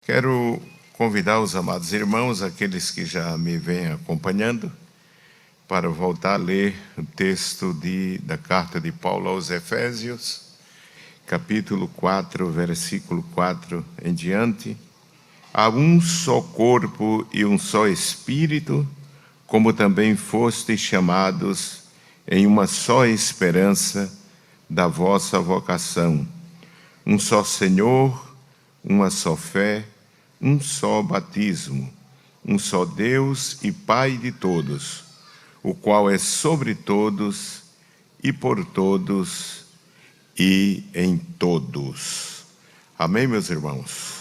Quero convidar os amados irmãos, aqueles que já me vêm acompanhando, para voltar a ler o texto da carta de Paulo aos Efésios, capítulo 4, versículo 4 em diante. Há um só corpo e um só Espírito, como também fostes chamados em uma só esperança da vossa vocação. Um só Senhor, uma só fé, um só batismo, um só Deus e Pai de todos, o qual é sobre todos e por todos e em todos. Amém, meus irmãos?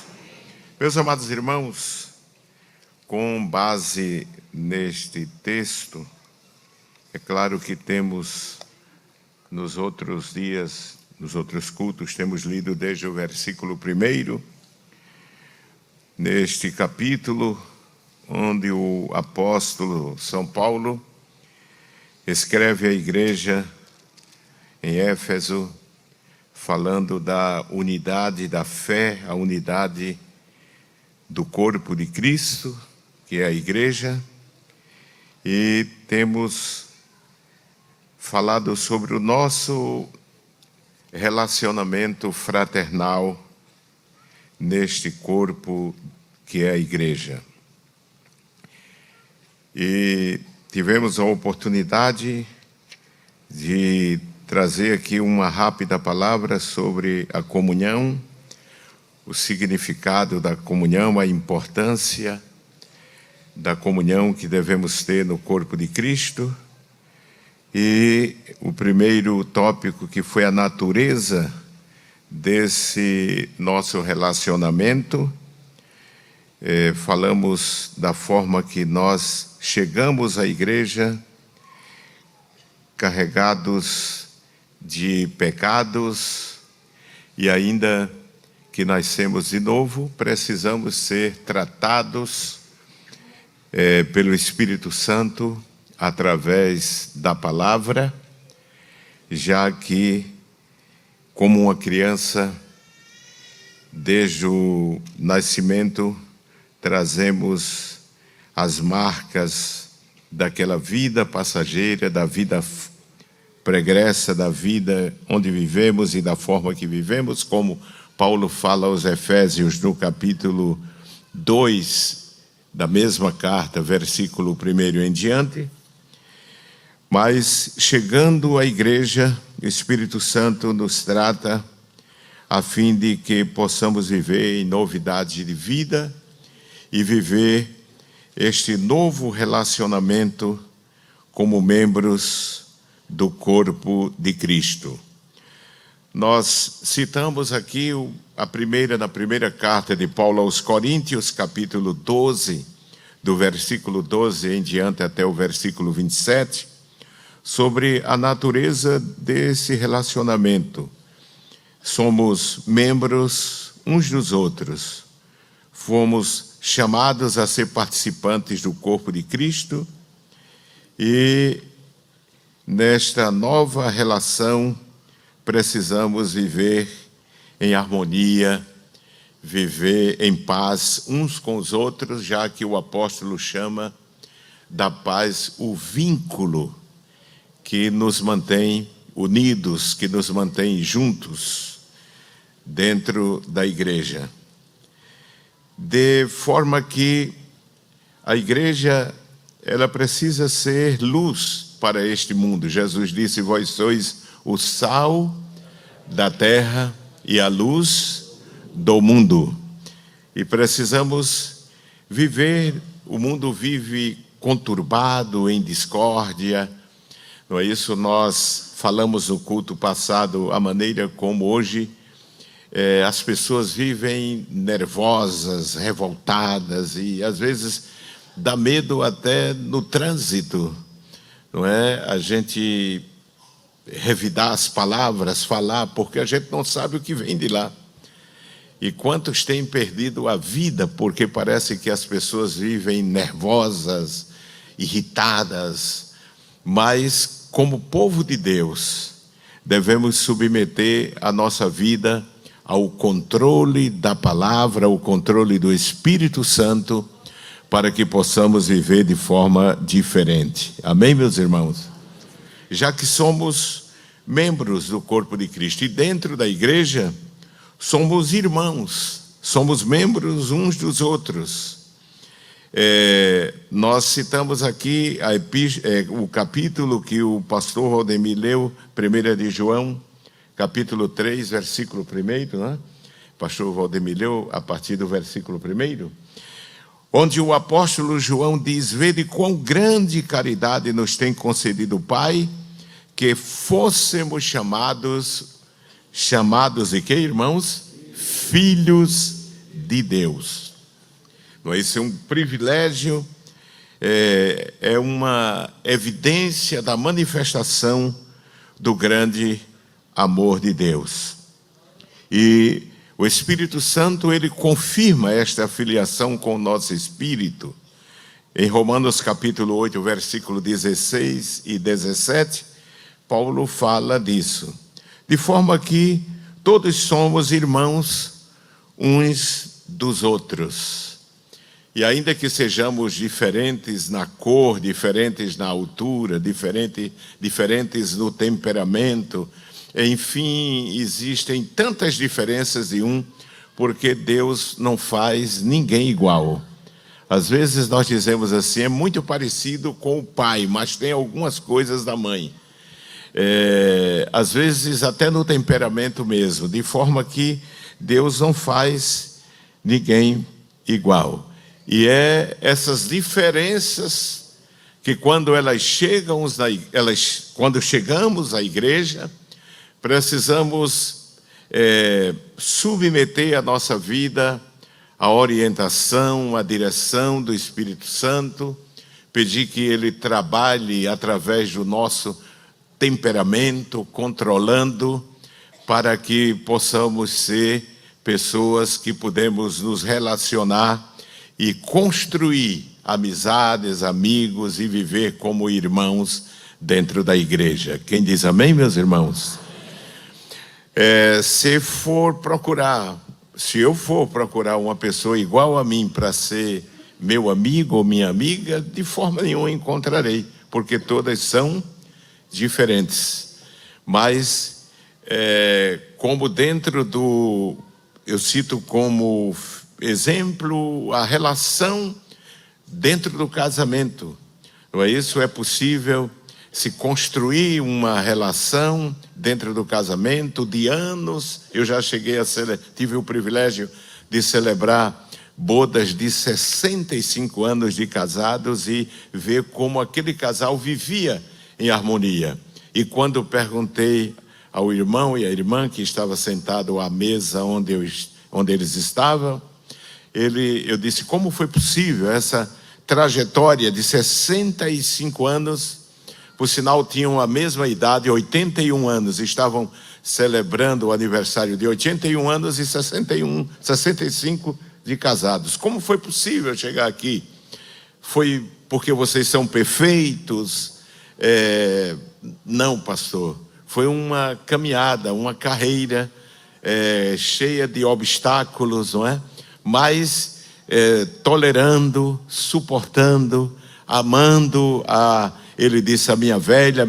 Meus amados irmãos, com base neste texto, é claro que temos nos outros dias, nos outros cultos, temos lido desde o versículo 1, neste capítulo, onde o apóstolo São Paulo escreve à igreja em Éfeso, falando da unidade da fé, a unidade do corpo de Cristo, que é a igreja, e temos falado sobre o nosso relacionamento fraternal neste corpo que é a igreja. E tivemos a oportunidade de trazer aqui uma rápida palavra sobre a comunhão, o significado da comunhão, a importância da comunhão que devemos ter no corpo de Cristo. E o primeiro tópico, que foi a natureza desse nosso relacionamento, falamos da forma que nós chegamos à igreja carregados de pecados e ainda que nascemos de novo, precisamos ser tratados pelo Espírito Santo através da palavra, já que, como uma criança, desde o nascimento, trazemos as marcas daquela vida passageira, da vida pregressa, da vida onde vivemos e da forma que vivemos, como Paulo fala aos Efésios no capítulo 2 da mesma carta, versículo 1 em diante. Mas, chegando à igreja, o Espírito Santo nos trata a fim de que possamos viver em novidade de vida e viver este novo relacionamento como membros do corpo de Cristo. Nós citamos aqui na primeira carta de Paulo aos Coríntios, capítulo 12, do versículo 12 em diante até o versículo 27, sobre a natureza desse relacionamento. Somos membros uns dos outros. Fomos chamados a ser participantes do corpo de Cristo e nesta nova relação precisamos viver em harmonia, viver em paz uns com os outros, já que o apóstolo chama da paz o vínculo que nos mantém unidos, que nos mantém juntos dentro da igreja. De forma que a igreja, ela precisa ser luz para este mundo. Jesus disse: vós sois o sal da terra e a luz do mundo. E precisamos viver, o mundo vive conturbado, em discórdia. Não é isso? Nós falamos no culto passado a maneira como hoje as pessoas vivem nervosas, revoltadas, e às vezes dá medo até no trânsito, não é? A gente revidar as palavras, falar, porque a gente não sabe o que vem de lá. E quantos têm perdido a vida porque parece que as pessoas vivem nervosas, irritadas, mas como povo de Deus devemos submeter a nossa vida ao controle da palavra, ao controle do Espírito Santo, para que possamos viver de forma diferente. Amém, meus irmãos? Já que somos membros do corpo de Cristo e dentro da igreja somos irmãos, somos membros uns dos outros. Nós citamos aqui o capítulo que o pastor Rodemir leu, 1 de João, capítulo 3, versículo 1, né? O pastor Rodemir leu a partir do versículo 1, onde o apóstolo João diz: vede quão grande caridade nos tem concedido o Pai, que fôssemos chamados de quê, irmãos? Filhos de Deus. Isso é um privilégio, é uma evidência da manifestação do grande amor de Deus. E o Espírito Santo, ele confirma esta filiação com o nosso espírito. Em Romanos capítulo 8, versículo 16 e 17, Paulo fala disso. De forma que todos somos irmãos uns dos outros. E ainda que sejamos diferentes na cor, diferentes na altura, diferentes no temperamento, enfim, existem tantas diferenças de porque Deus não faz ninguém igual. Às vezes nós dizemos assim, é muito parecido com o pai, mas tem algumas coisas da mãe. Às vezes até no temperamento mesmo, de forma que Deus não faz ninguém igual. E essas diferenças que quando quando chegamos à igreja, precisamos submeter a nossa vida à orientação, à direção do Espírito Santo, pedir que Ele trabalhe através do nosso temperamento, controlando, para que possamos ser pessoas que podemos nos relacionar e construir amizades, amigos e viver como irmãos dentro da igreja. Quem diz amém, meus irmãos? Se eu for procurar uma pessoa igual a mim para ser meu amigo ou minha amiga, de forma nenhuma encontrarei, porque todas são diferentes. Mas como eu cito como exemplo a relação dentro do casamento. Não é isso? É possível se construir uma relação dentro do casamento de anos. Eu já tive o privilégio de celebrar bodas de 65 anos de casados e ver como aquele casal vivia em harmonia. E quando perguntei ao irmão e à irmã que estava sentado à mesa onde eles estavam, eu disse, como foi possível essa trajetória de 65 anos? Por sinal, tinham a mesma idade, 81 anos, estavam celebrando o aniversário de 81 anos e 65 de casados. Como foi possível chegar aqui? Foi porque vocês são perfeitos? Não, pastor. Foi uma caminhada, uma carreira cheia de obstáculos, não é? Mas tolerando, suportando, amando ele disse, a minha velha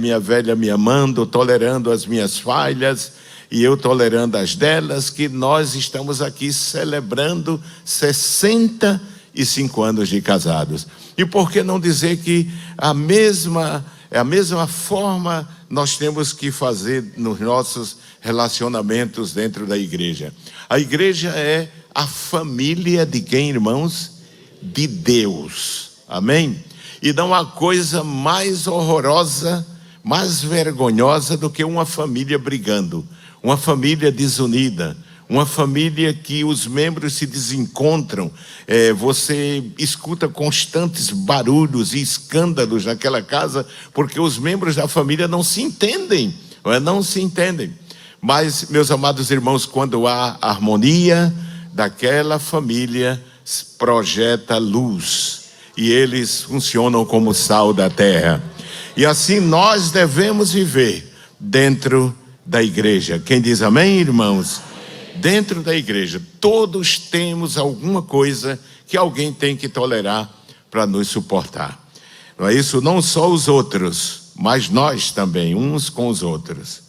me amando, tolerando as minhas falhas e eu tolerando as delas, que nós estamos aqui celebrando 65 anos de casados. E por que não dizer que a mesma forma nós temos que fazer nos nossos relacionamentos dentro da igreja? A igreja é a família de quem, irmãos? De Deus. Amém? E não há coisa mais horrorosa, mais vergonhosa do que uma família brigando, uma família desunida, uma família que os membros se desencontram. Você escuta constantes barulhos e escândalos naquela casa, porque os membros da família não se entendem, não se entendem. Mas, meus amados irmãos, quando há harmonia daquela família, projeta luz. E eles funcionam como sal da terra. E assim nós devemos viver dentro da igreja. Quem diz amém, irmãos? dentro da igreja, todos temos alguma coisa que alguém tem que tolerar para nos suportar. Não é isso? Não só os outros, mas nós também, uns com os outros.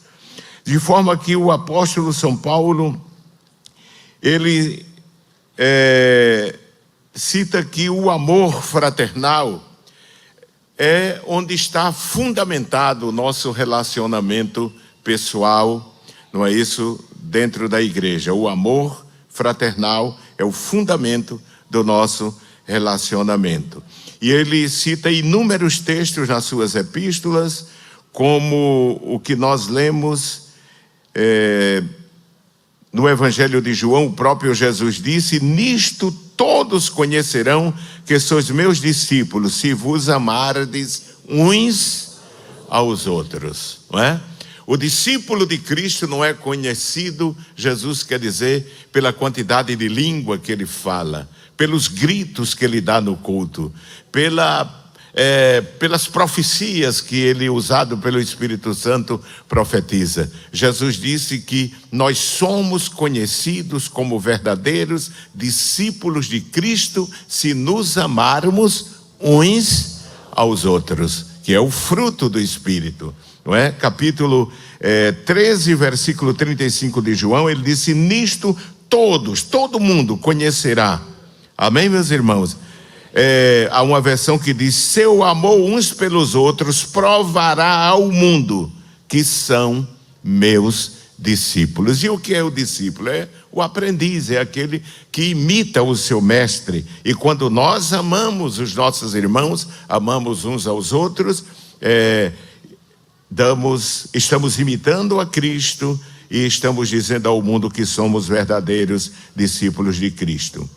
De forma que o apóstolo São Paulo, ele cita que o amor fraternal é onde está fundamentado o nosso relacionamento pessoal, não é isso? Dentro da igreja. O amor fraternal é o fundamento do nosso relacionamento. E ele cita inúmeros textos nas suas epístolas, como o que nós lemos no Evangelho de João. O próprio Jesus disse: nisto todos conhecerão que sois meus discípulos, se vos amardes uns aos outros. Não é? O discípulo de Cristo não é conhecido, Jesus quer dizer, pela quantidade de língua que ele fala, pelos gritos que ele dá no culto, pelas profecias que ele, usado pelo Espírito Santo, profetiza. Jesus disse que nós somos conhecidos como verdadeiros discípulos de Cristo se nos amarmos uns aos outros, que é o fruto do Espírito. Não é? Capítulo 13, versículo 35 de João, ele disse: nisto todo mundo conhecerá. Amém, meus irmãos? Há uma versão que diz: seu amor uns pelos outros provará ao mundo que são meus discípulos. E o que é o discípulo? É o aprendiz, é aquele que imita o seu mestre. E quando nós amamos os nossos irmãos, amamos uns aos outros, estamos imitando a Cristo e estamos dizendo ao mundo que somos verdadeiros discípulos de Cristo.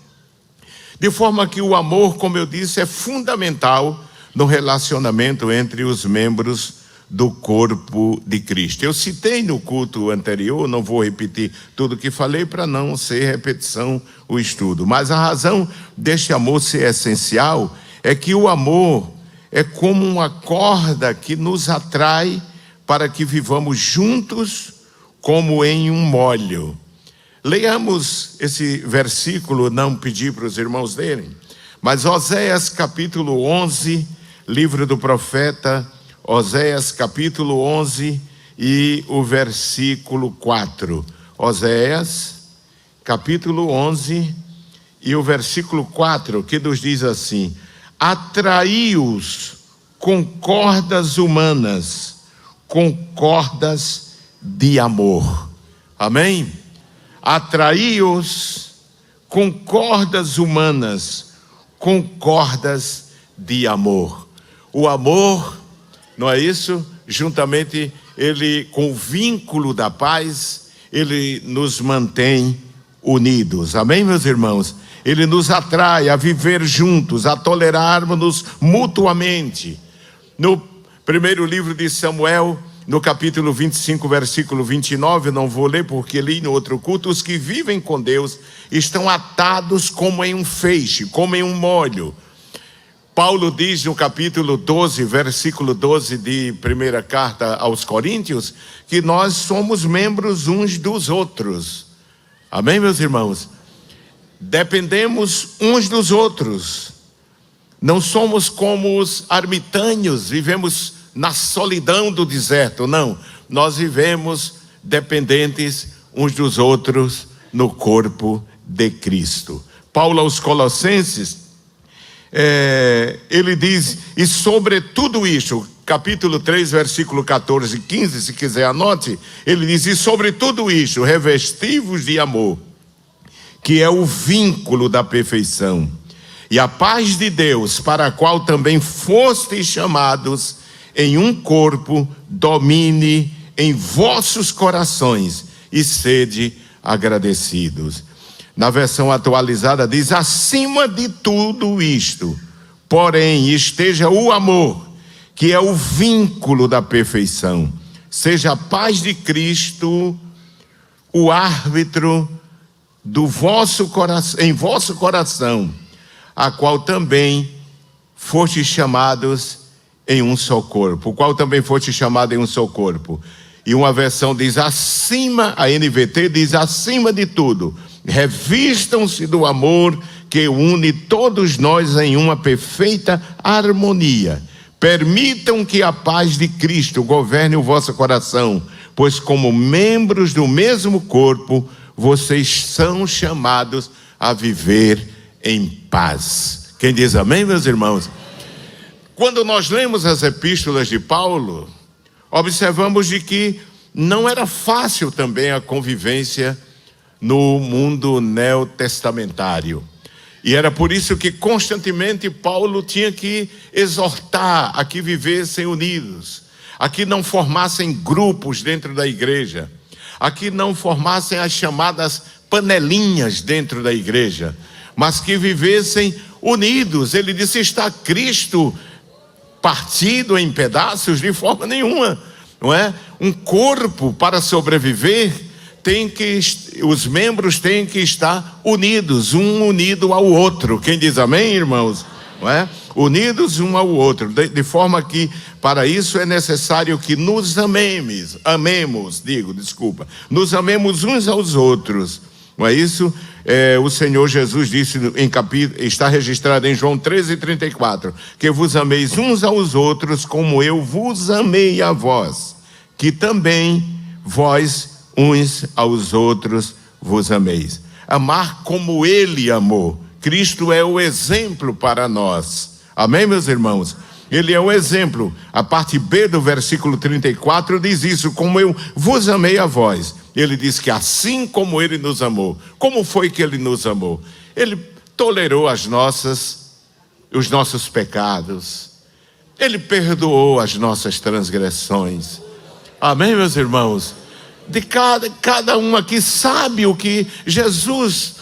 De forma que o amor, como eu disse, é fundamental no relacionamento entre os membros do corpo de Cristo. Eu citei no culto anterior, não vou repetir tudo que falei para não ser repetição o estudo, mas a razão deste amor ser essencial é que o amor é como uma corda que nos atrai para que vivamos juntos como em um molho. Leiamos esse versículo, não pedi para os irmãos lerem, mas Oséias capítulo 11, livro do profeta Oséias capítulo 11 e o versículo 4. Oséias capítulo 11 e o versículo 4, que nos diz assim: atraí-os com cordas humanas, com cordas de amor. Amém? Atraí-os com cordas humanas, com cordas de amor. O amor, não é isso? Juntamente ele, com o vínculo da paz, ele nos mantém unidos. Amém, meus irmãos? Ele nos atrai a viver juntos, a tolerarmos-nos mutuamente. No primeiro livro de Samuel, no capítulo 25, versículo 29, não vou ler porque li no outro culto: os que vivem com Deus estão atados como em um feixe, como em um molho. Paulo diz no capítulo 12, versículo 12 de primeira carta aos Coríntios, que nós somos membros uns dos outros. Amém, meus irmãos? Dependemos uns dos outros. Não somos como os ermitâneos, vivemos na solidão do deserto. Não, nós vivemos dependentes uns dos outros no corpo de Cristo. Paulo aos Colossenses, ele diz: e sobre tudo isso, capítulo 3, versículo 14 e 15, se quiser anote, ele diz: e sobre tudo isso, revesti-vos de amor, que é o vínculo da perfeição, e a paz de Deus, para a qual também fostes chamados em um corpo, domine em vossos corações e sede agradecidos. Na versão atualizada diz: acima de tudo isto, porém, esteja o amor, que é o vínculo da perfeição. Seja a paz de Cristo o árbitro do vosso coração, em vosso coração, a qual também fostes chamados em um só corpo, o qual também foste chamado em um só corpo. E uma versão diz acima, a NVT diz acima de tudo, revistam-se do amor que une todos nós em uma perfeita harmonia. Permitam que a paz de Cristo governe o vosso coração, pois como membros do mesmo corpo, vocês são chamados a viver em paz. Quem diz amém, meus irmãos? Quando nós lemos as epístolas de Paulo, observamos de que não era fácil também a convivência no mundo neotestamentário. E era por isso que constantemente Paulo tinha que exortar a que vivessem unidos, a que não formassem grupos dentro da igreja, a que não formassem as chamadas panelinhas dentro da igreja, mas que vivessem unidos. Ele disse: está Cristo partido em pedaços? De forma nenhuma, não é? Um corpo, para sobreviver, os membros têm que estar unidos, um unido ao outro. Quem diz amém, irmãos? Não é? Unidos um ao outro, de forma que para isso é necessário que nos nos amemos uns aos outros. Não é isso? O Senhor Jesus disse está registrado em João 13:34, que vos ameis uns aos outros como eu vos amei a vós, que também vós uns aos outros vos ameis. Amar como Ele amou. Cristo é o exemplo para nós. Amém, meus irmãos? Ele é o exemplo. A parte B do versículo 34 diz isso: como eu vos amei a vós. Ele diz que assim como Ele nos amou. Como foi que Ele nos amou? Ele tolerou os nossos pecados. Ele perdoou as nossas transgressões. Amém, meus irmãos? De cada um aqui sabe o que Jesus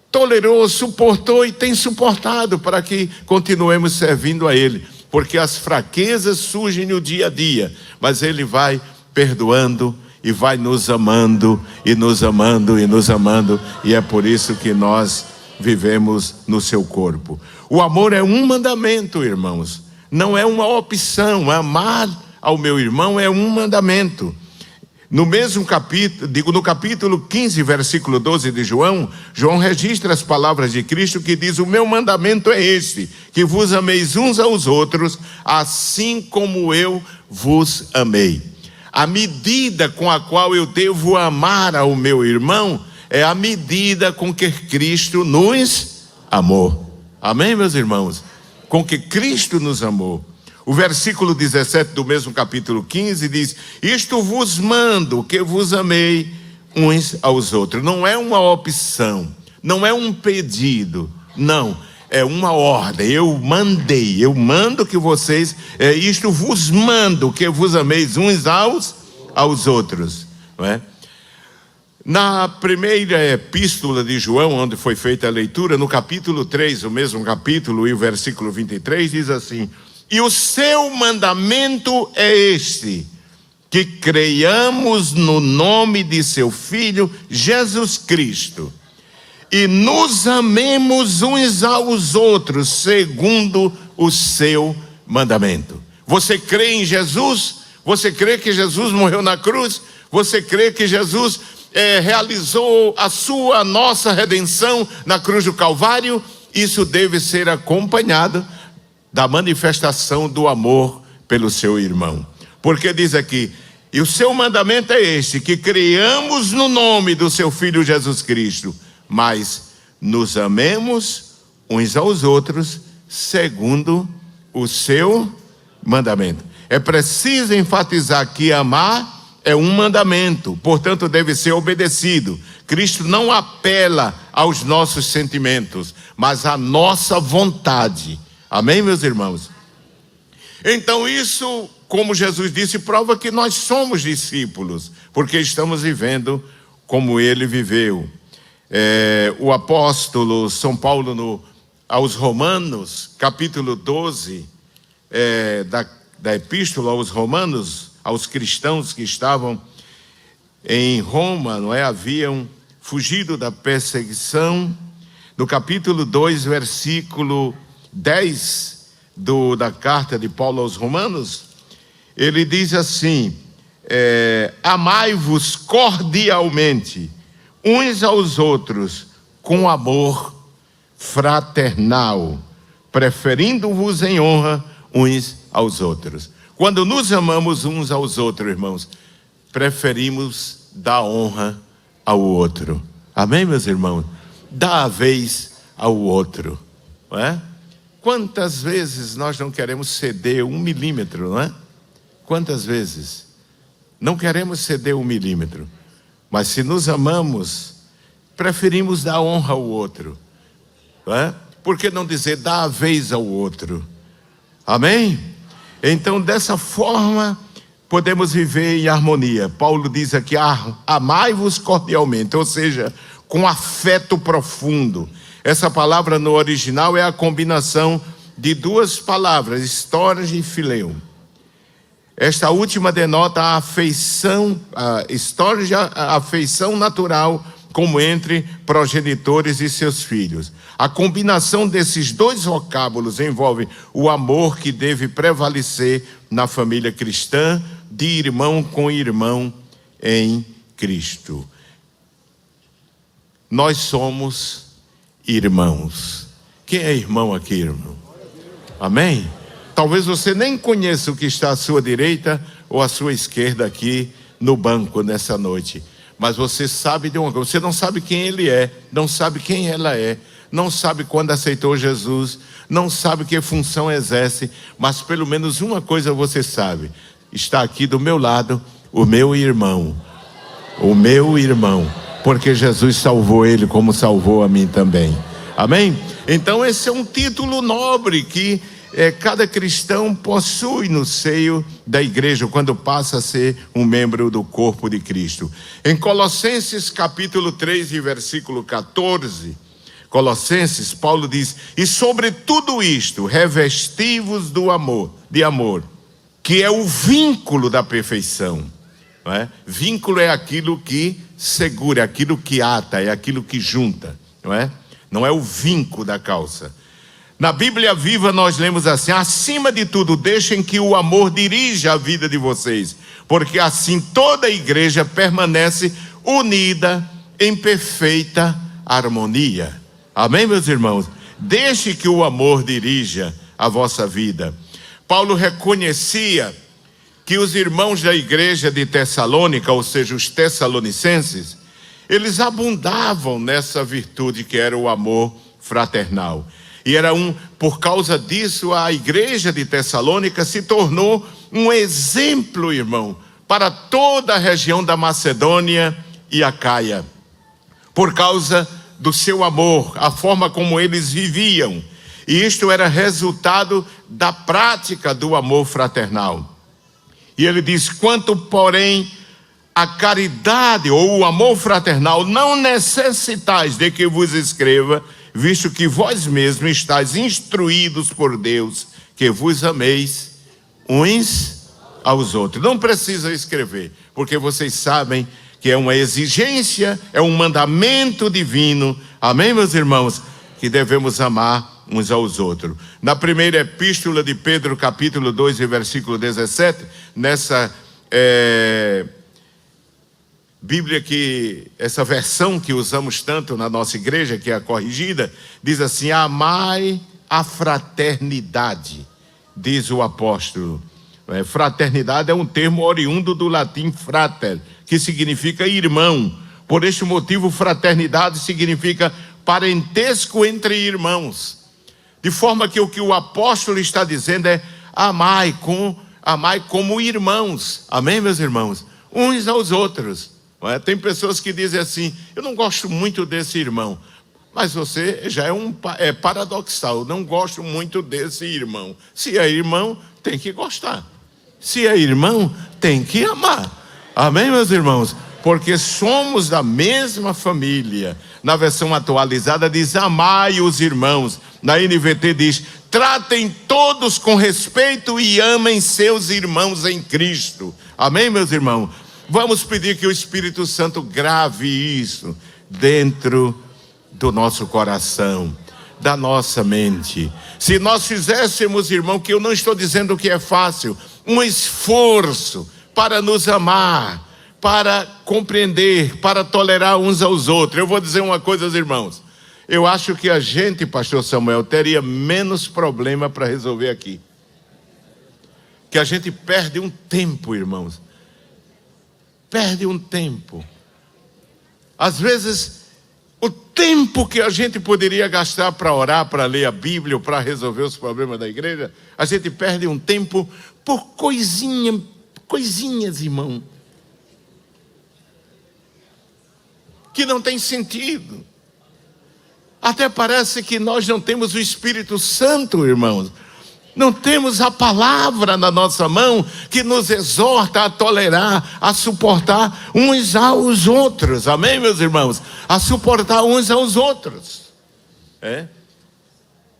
tolerou, suportou e tem suportado para que continuemos servindo a Ele, porque as fraquezas surgem no dia a dia, mas Ele vai perdoando e vai nos amando e nos amando e nos amando, e é por isso que nós vivemos no seu corpo. O amor é um mandamento, irmãos, não é uma opção. Amar ao meu irmão é um mandamento. No mesmo capítulo, no capítulo 15, versículo 12 de João registra as palavras de Cristo que diz: o meu mandamento é este, que vos ameis uns aos outros, assim como eu vos amei. A medida com a qual eu devo amar ao meu irmão é a medida com que Cristo nos amou. Amém, meus irmãos? Com que Cristo nos amou. O versículo 17 do mesmo capítulo 15 diz: isto vos mando, que vos amei uns aos outros. Não é uma opção, não é um pedido, não, é uma ordem. Eu mando que vocês, isto vos mando, que vos ameis uns aos outros, não é? Na primeira epístola de João, onde foi feita a leitura, no capítulo 3, o mesmo capítulo, e o versículo 23 diz assim: e o seu mandamento é este, que creiamos no nome de seu Filho Jesus Cristo e nos amemos uns aos outros segundo o seu mandamento. Você crê em Jesus? Você crê que Jesus morreu na cruz? Você crê que Jesus realizou a nossa redenção na cruz do Calvário? Isso deve ser acompanhado da manifestação do amor pelo seu irmão. Porque diz aqui: e o seu mandamento é este, que creiamos no nome do seu Filho Jesus Cristo, mas nos amemos uns aos outros segundo o seu mandamento. É preciso enfatizar que amar é um mandamento, portanto deve ser obedecido. Cristo não apela aos nossos sentimentos, mas à nossa vontade. Amém, meus irmãos? Então isso, como Jesus disse, prova que nós somos discípulos, porque estamos vivendo como Ele viveu. O apóstolo São Paulo aos Romanos, capítulo 12, da epístola aos Romanos, aos cristãos que estavam em Roma, não é? Haviam fugido da perseguição. No capítulo 2, versículo 10 da carta de Paulo aos Romanos, ele diz assim: amai-vos cordialmente uns aos outros com amor fraternal, preferindo-vos em honra uns aos outros. Quando nos amamos uns aos outros, irmãos, preferimos dar honra ao outro. Amém, meus irmãos? Dá a vez ao outro, não é? Quantas vezes nós não queremos ceder 1 milímetro, não é? Quantas vezes? Não queremos ceder 1 milímetro. Mas se nos amamos, preferimos dar honra ao outro, não é? Por que não dizer dá a vez ao outro? Amém? Então, dessa forma, podemos viver em harmonia. Paulo diz aqui, amai-vos cordialmente, ou seja, com afeto profundo. Essa palavra no original é a combinação de 2 palavras, storge e phileo. Esta última denota a afeição, storge, a afeição natural, como entre progenitores e seus filhos. A combinação desses 2 vocábulos envolve o amor que deve prevalecer na família cristã, de irmão com irmão em Cristo. Nós somos irmãos. Quem é irmão aqui, irmão? Amém? Talvez você nem conheça o que está à sua direita ou à sua esquerda aqui no banco nessa noite. Mas você sabe de uma coisa, você não sabe quem ele é, não sabe quem ela é, não sabe quando aceitou Jesus, não sabe que função exerce, mas pelo menos uma coisa você sabe: está aqui do meu lado o meu irmão, porque Jesus salvou ele como salvou a mim também. Amém? Então esse é um título nobre que cada cristão possui no seio da igreja quando passa a ser um membro do corpo de Cristo. Em Colossenses capítulo 3 e versículo 14, Colossenses, Paulo diz: e sobre tudo isto revesti-vos de amor, que é o vínculo da perfeição, não é? Vínculo é aquilo que segura, é aquilo que ata, é aquilo que junta, não é? Não é o vinco da calça. Na Bíblia Viva nós lemos assim: acima de tudo, deixem que o amor dirija a vida de vocês, porque assim toda a igreja permanece unida em perfeita harmonia. Amém, meus irmãos? Deixe que o amor dirija a vossa vida. Paulo reconhecia que os irmãos da igreja de Tessalônica, ou seja, os tessalonicenses, eles abundavam nessa virtude que era o amor fraternal. E por causa disso, a igreja de Tessalônica se tornou um exemplo, irmão, para toda a região da Macedônia e Acaia. Por causa do seu amor, a forma como eles viviam. E isto era resultado da prática do amor fraternal. E ele diz: quanto, porém, a caridade ou o amor fraternal, não necessitais de que vos escreva, visto que vós mesmos estáis instruídos por Deus, que vos ameis uns aos outros. Não precisa escrever, porque vocês sabem que é uma exigência, é um mandamento divino, amém, meus irmãos, que devemos amar uns aos outros. Na primeira epístola de Pedro, capítulo 2 e versículo 17, nessa Bíblia essa versão que usamos tanto na nossa igreja, que é a corrigida, diz assim: amai a fraternidade, diz o apóstolo. Fraternidade é um termo oriundo do latim frater, que significa irmão. Por este motivo, fraternidade significa parentesco entre irmãos. De forma que o que o apóstolo está dizendo é: amai como irmãos. Amém, meus irmãos? Uns aos outros. Tem pessoas que dizem assim: eu não gosto muito desse irmão. Mas você já é paradoxal. Não gosto muito desse irmão. Se é irmão, tem que gostar. Se é irmão, tem que amar. Amém, meus irmãos? Porque somos da mesma família. Na versão atualizada diz: amai os irmãos. Na NVT diz: tratem todos com respeito e amem seus irmãos em Cristo. Amém, meus irmãos? Vamos pedir que o Espírito Santo grave isso dentro do nosso coração, da nossa mente. Se nós fizéssemos, irmão, que eu não estou dizendo que é fácil, um esforço para nos amar, para compreender, para tolerar uns aos outros. Eu vou dizer uma coisa aos irmãos. Eu acho que a gente, pastor Samuel, teria menos problema para resolver aqui. Que a gente perde um tempo, irmãos. Perde um tempo. Às vezes, o tempo que a gente poderia gastar para orar, para ler a Bíblia, ou para resolver os problemas da igreja, a gente perde um tempo por coisinhas, irmão, que não tem sentido. Até parece que nós não temos o Espírito Santo, irmãos. Não temos a palavra na nossa mão que nos exorta a tolerar, a suportar uns aos outros. Amém, meus irmãos? A suportar uns aos outros.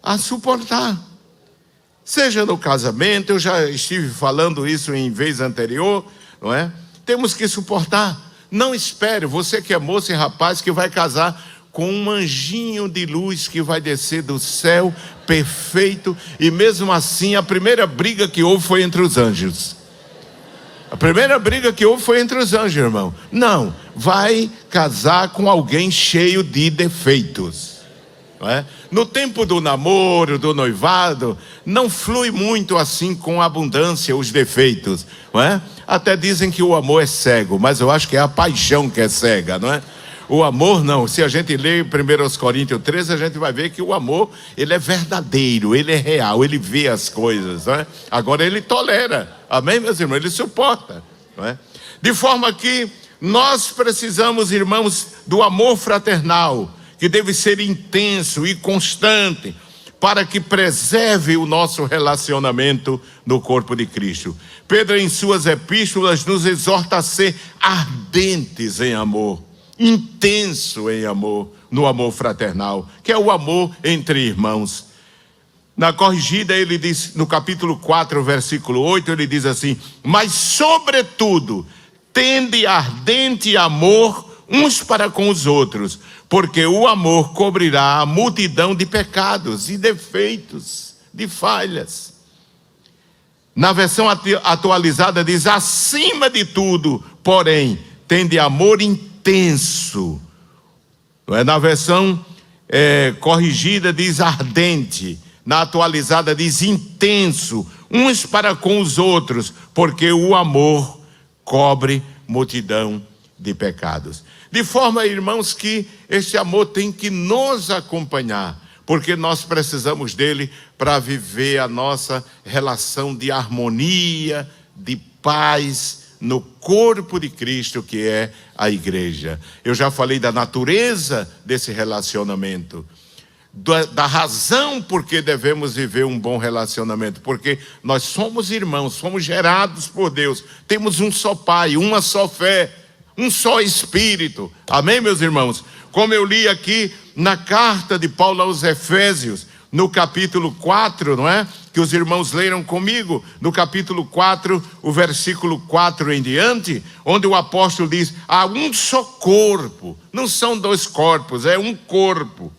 A suportar. Seja no casamento, eu já estive falando isso em vez anterior, não é? Temos que suportar. Não espere, você que é moça e rapaz que vai casar com um anjinho de luz que vai descer do céu, perfeito, e mesmo assim a primeira briga que houve foi entre os anjos. A primeira briga que houve foi entre os anjos, irmão. Não, vai casar com alguém cheio de defeitos. Não é? No tempo do namoro, do noivado, não flui muito assim com abundância os defeitos. Não é? Até dizem que o amor é cego, mas eu acho que é a paixão que é cega, não é? O amor não, se a gente lê 1 Coríntios 13, a gente vai ver que o amor, ele é verdadeiro, ele é real, ele vê as coisas, não é? Agora ele tolera, amém, meus irmãos? Ele suporta, não é? De forma que nós precisamos, irmãos, do amor fraternal, que deve ser intenso e constante, para que preserve o nosso relacionamento no corpo de Cristo. Pedro, em suas epístolas, nos exorta a ser ardentes em amor, intenso em amor, no amor fraternal, que é o amor entre irmãos. Na corrigida ele diz, no capítulo 4, versículo 8, ele diz assim: mas sobretudo, tende ardente amor uns para com os outros, porque o amor cobrirá a multidão de pecados e defeitos, de falhas. Na versão atualizada diz: acima de tudo, porém, tende amor intenso. Na versão corrigida diz ardente. Na atualizada diz intenso, uns para com os outros, porque o amor cobre multidão de pecados. De forma, irmãos, que este amor tem que nos acompanhar, porque nós precisamos dele para viver a nossa relação de harmonia, de paz no corpo de Cristo, que é a igreja. Eu já falei da natureza desse relacionamento, da razão por que devemos viver um bom relacionamento, porque nós somos irmãos, somos gerados por Deus, temos um só Pai, uma só fé, um só Espírito, amém, meus irmãos? Como eu li aqui na carta de Paulo aos Efésios, no capítulo 4, não é? Que os irmãos leram comigo, no capítulo 4, o versículo 4 em diante, onde o apóstolo diz: há um só corpo, não são dois corpos, é um corpo,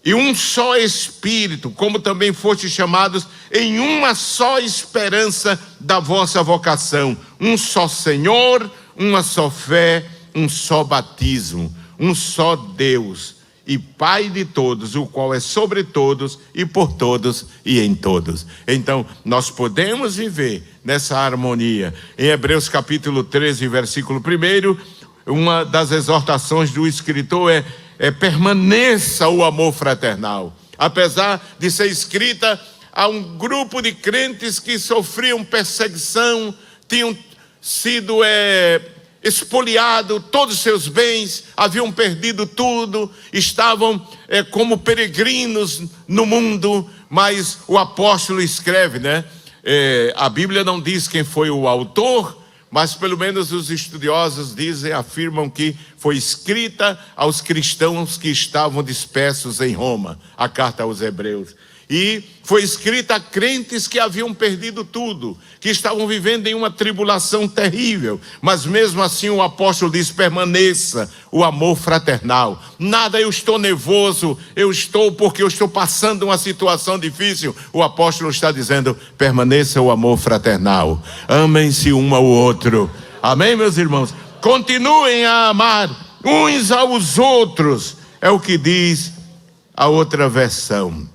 e um só Espírito, como também fostes chamados em uma só esperança da vossa vocação, um só Senhor, uma só fé, um só batismo, um só Deus e Pai de todos, o qual é sobre todos e por todos e em todos. Então, nós podemos viver nessa harmonia. Em Hebreus capítulo 13, versículo 1, uma das exortações do escritor é permaneça o amor fraternal. Apesar de ser escrita a um grupo de crentes que sofriam perseguição, tinham sido expoliado todos os seus bens, haviam perdido tudo, estavam como peregrinos no mundo, mas o apóstolo escreve, né? A Bíblia não diz quem foi o autor, mas pelo menos os estudiosos afirmam que foi escrita aos cristãos que estavam dispersos em Roma, a carta aos Hebreus. E foi escrita a crentes que haviam perdido tudo, que estavam vivendo em uma tribulação terrível. Mas mesmo assim o apóstolo diz: permaneça o amor fraternal. Nada, eu estou nervoso, porque eu estou passando uma situação difícil. O apóstolo está dizendo: permaneça o amor fraternal. Amem-se um ao outro. Amém, meus irmãos? Continuem a amar uns aos outros. É o que diz a outra versão.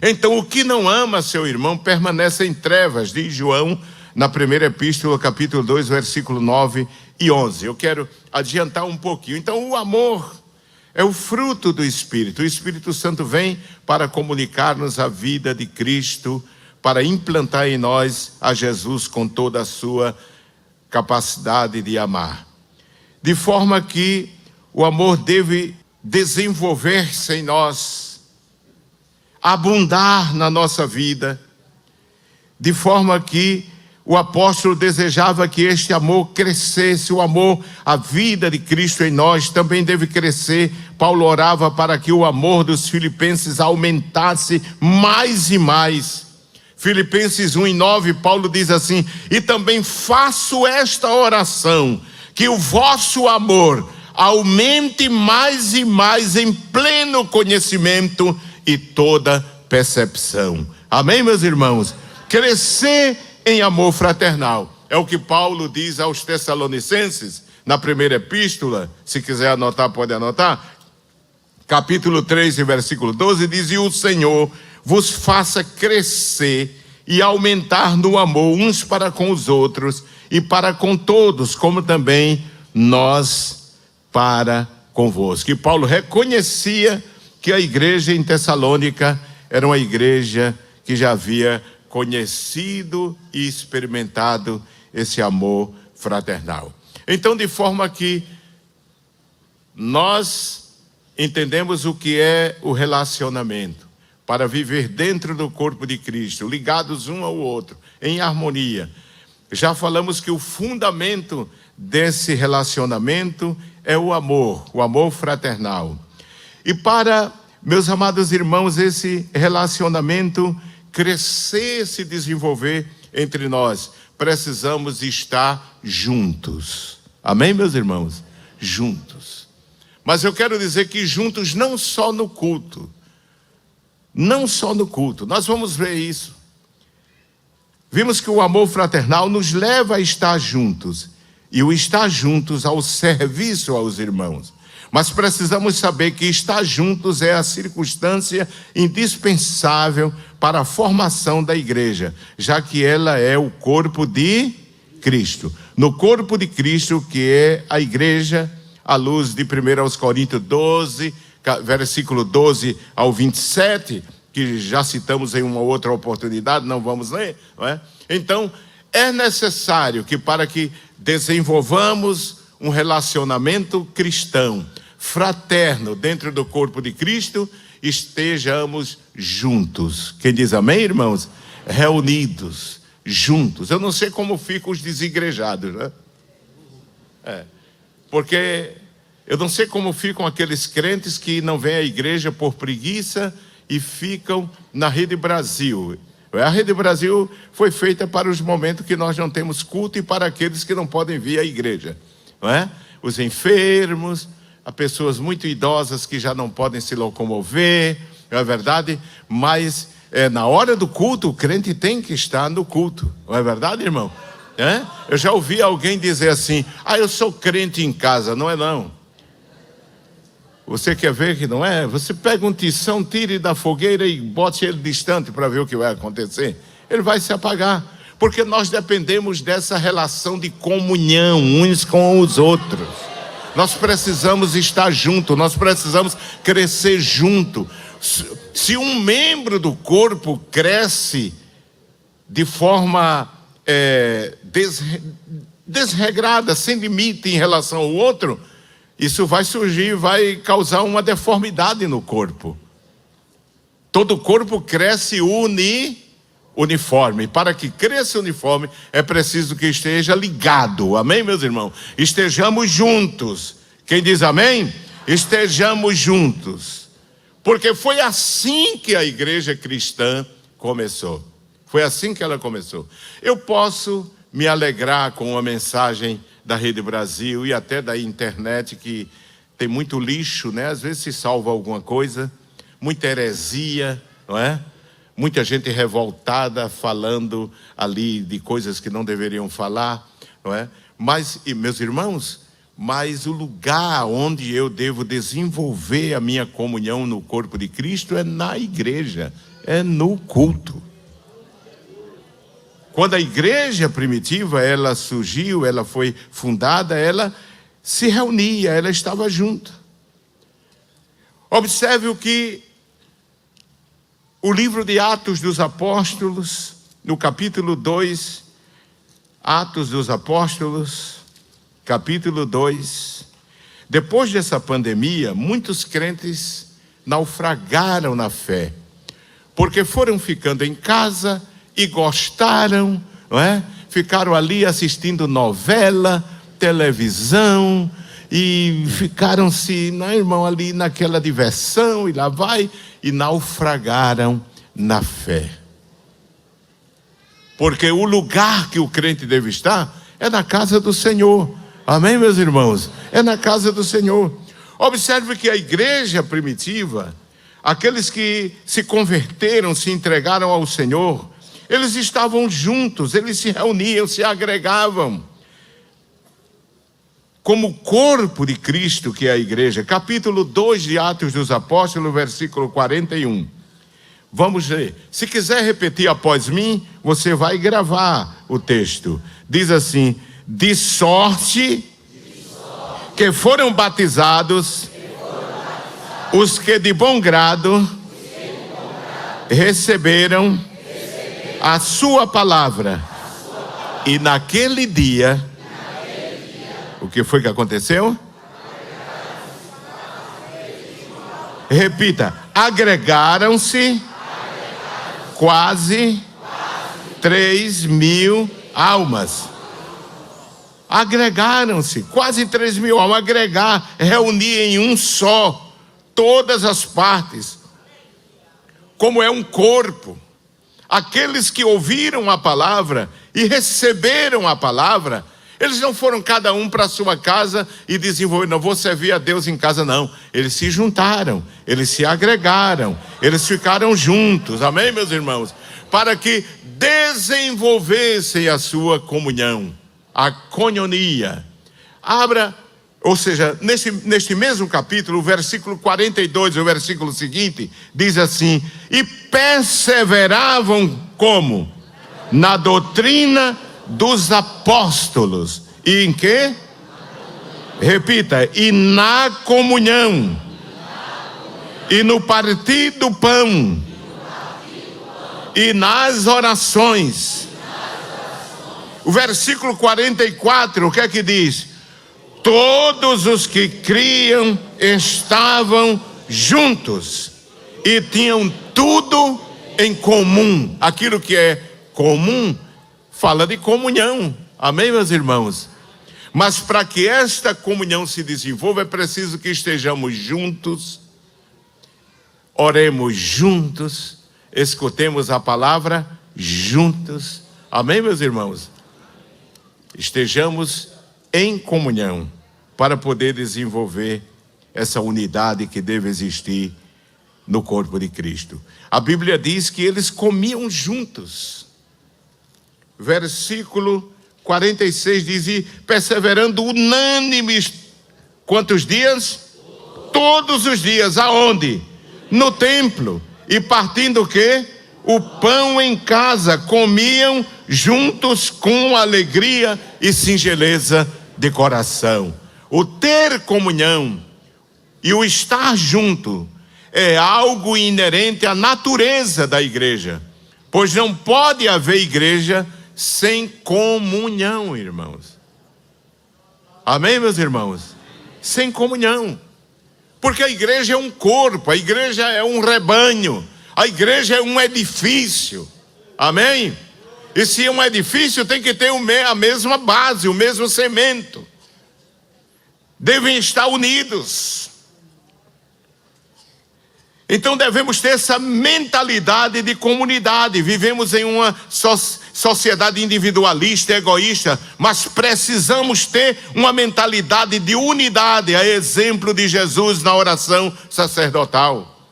Então, o que não ama seu irmão permanece em trevas, diz João na primeira epístola, capítulo 2, versículo 9 e 11. Eu quero adiantar um pouquinho. Então, o amor é o fruto do Espírito. O Espírito Santo vem para comunicar-nos a vida de Cristo, para implantar em nós a Jesus com toda a sua capacidade de amar. De forma que o amor deve desenvolver-se em nós, abundar na nossa vida, de forma que o apóstolo desejava que este amor crescesse, o amor, a vida de Cristo em nós também deve crescer. Paulo orava para que o amor dos filipenses aumentasse mais e mais. Filipenses 1:9, Paulo diz assim: e também faço esta oração, que o vosso amor aumente mais e mais em pleno conhecimento e toda percepção. Amém, meus irmãos? Crescer em amor fraternal é o que Paulo diz aos Tessalonicenses na primeira epístola. Se quiser anotar, pode anotar. Capítulo 3, versículo 12 diz: e o Senhor vos faça crescer e aumentar no amor uns para com os outros e para com todos, como também nós para convosco. E Paulo reconhecia que a igreja em Tessalônica era uma igreja que já havia conhecido e experimentado esse amor fraternal. Então, de forma que nós entendemos o que é o relacionamento, para viver dentro do corpo de Cristo, ligados um ao outro, em harmonia. Já falamos que o fundamento desse relacionamento é o amor fraternal. E para, meus amados irmãos, esse relacionamento crescer, se desenvolver entre nós, precisamos estar juntos. Amém, meus irmãos? Juntos. Mas eu quero dizer que juntos não só no culto. Não só no culto. Nós vamos ver isso. Vimos que o amor fraternal nos leva a estar juntos. E o estar juntos ao serviço aos irmãos. Mas precisamos saber que estar juntos é a circunstância indispensável para a formação da igreja, já que ela é o corpo de Cristo. No corpo de Cristo, que é a igreja, à luz de 1 Coríntios 12, versículo 12 ao 27, que já citamos em uma outra oportunidade, não vamos ler, não é? Então, é necessário que para que desenvolvamos um relacionamento cristão, fraterno, dentro do corpo de Cristo, estejamos juntos. Quem diz amém, irmãos? Reunidos, juntos. Eu não sei como ficam os desigrejados, né? Porque eu não sei como ficam aqueles crentes que não vêm à igreja por preguiça e ficam na Rede Brasil. A Rede Brasil foi feita para os momentos que nós não temos culto e para aqueles que não podem vir à igreja, não é? Os enfermos, as pessoas muito idosas que já não podem se locomover, não é verdade? Mas na hora do culto, o crente tem que estar no culto, não é verdade, irmão? Eu já ouvi alguém dizer assim: eu sou crente em casa. Não é não. Você quer ver que não é? Você pega um tição, tire da fogueira e bote ele distante para ver o que vai acontecer. Ele vai se apagar, porque nós dependemos dessa relação de comunhão uns com os outros. Nós precisamos estar juntos, nós precisamos crescer junto. Se um membro do corpo cresce de forma desregrada, sem limite em relação ao outro, isso vai surgir, vai causar uma deformidade no corpo. Todo corpo cresce uniforme. Para que cresça uniforme, é preciso que esteja ligado. Amém, meus irmãos? Estejamos juntos. Quem diz amém? Estejamos juntos. Porque foi assim que a igreja cristã começou. Foi assim que ela começou. Eu posso me alegrar com uma mensagem da Rede Brasil e até da internet, que tem muito lixo, né? Às vezes se salva alguma coisa, muita heresia, não é? Muita gente revoltada falando ali de coisas que não deveriam falar, não é? Mas, e meus irmãos, mas o lugar onde eu devo desenvolver a minha comunhão no corpo de Cristo é na igreja, é no culto. Quando a igreja primitiva, ela surgiu, ela foi fundada, ela se reunia, ela estava junto. Observe o que o livro de Atos dos Apóstolos, no capítulo 2, Atos dos Apóstolos, capítulo 2. Depois dessa pandemia, muitos crentes naufragaram na fé, porque foram ficando em casa e gostaram, não é? Ficaram ali assistindo novela, televisão, e ficaram-se, não, irmão, ali naquela diversão, e lá vai, e naufragaram na fé. Porque o lugar que o crente deve estar é na casa do Senhor. Amém, meus irmãos? É na casa do Senhor. Observe que a igreja primitiva, aqueles que se converteram, se entregaram ao Senhor, eles estavam juntos, eles se reuniam, se agregavam. Como corpo de Cristo, que é a igreja. Capítulo 2 de Atos dos Apóstolos, versículo 41. Vamos ler. Se quiser repetir após mim, você vai gravar o texto. Diz assim: de sorte que foram batizados os que de bom grado receberam a sua palavra. E naquele dia, o que foi que aconteceu? Repita: agregaram-se quase 3.000 almas. Agregaram-se quase 3.000 almas. Agregar, reunir em um só todas as partes, como é um corpo. Aqueles que ouviram a palavra e receberam a palavra, eles não foram cada um para a sua casa e desenvolveram, não vou servir a Deus em casa, não. Eles se juntaram, eles se agregaram, eles ficaram juntos, amém, meus irmãos? Para que desenvolvessem a sua comunhão, a coinonia. Abra, ou seja, neste mesmo capítulo, o versículo 42, o versículo seguinte, diz assim: e perseveravam como? Na doutrina dos apóstolos. E em quê? Repita: e na comunhão. E no partir do pão. E nas orações. O versículo 44, o que é que diz? Todos os que criam estavam juntos e tinham tudo em comum. Aquilo que é comum fala de comunhão, amém, meus irmãos? Mas para que esta comunhão se desenvolva, é preciso que estejamos juntos, oremos juntos, escutemos a palavra juntos, amém, meus irmãos? Estejamos em comunhão para poder desenvolver essa unidade que deve existir no corpo de Cristo. A Bíblia diz que eles comiam juntos. Versículo 46 diz: e perseverando unânimes, quantos dias? Todos os dias. Aonde? No templo. E partindo o quê? O pão em casa. Comiam juntos com alegria e singeleza de coração. O ter comunhão e o estar junto é algo inerente à natureza da igreja, pois não pode haver igreja sem comunhão, irmãos. Amém, meus irmãos? Sem comunhão. Porque a igreja é um corpo, a igreja é um rebanho, a igreja é um edifício. Amém? E se um edifício tem que ter a mesma base, o mesmo cimento. Devem estar unidos. Então devemos ter essa mentalidade de comunidade. Vivemos em uma sociedade individualista, egoísta, mas precisamos ter uma mentalidade de unidade, a exemplo de Jesus na oração sacerdotal.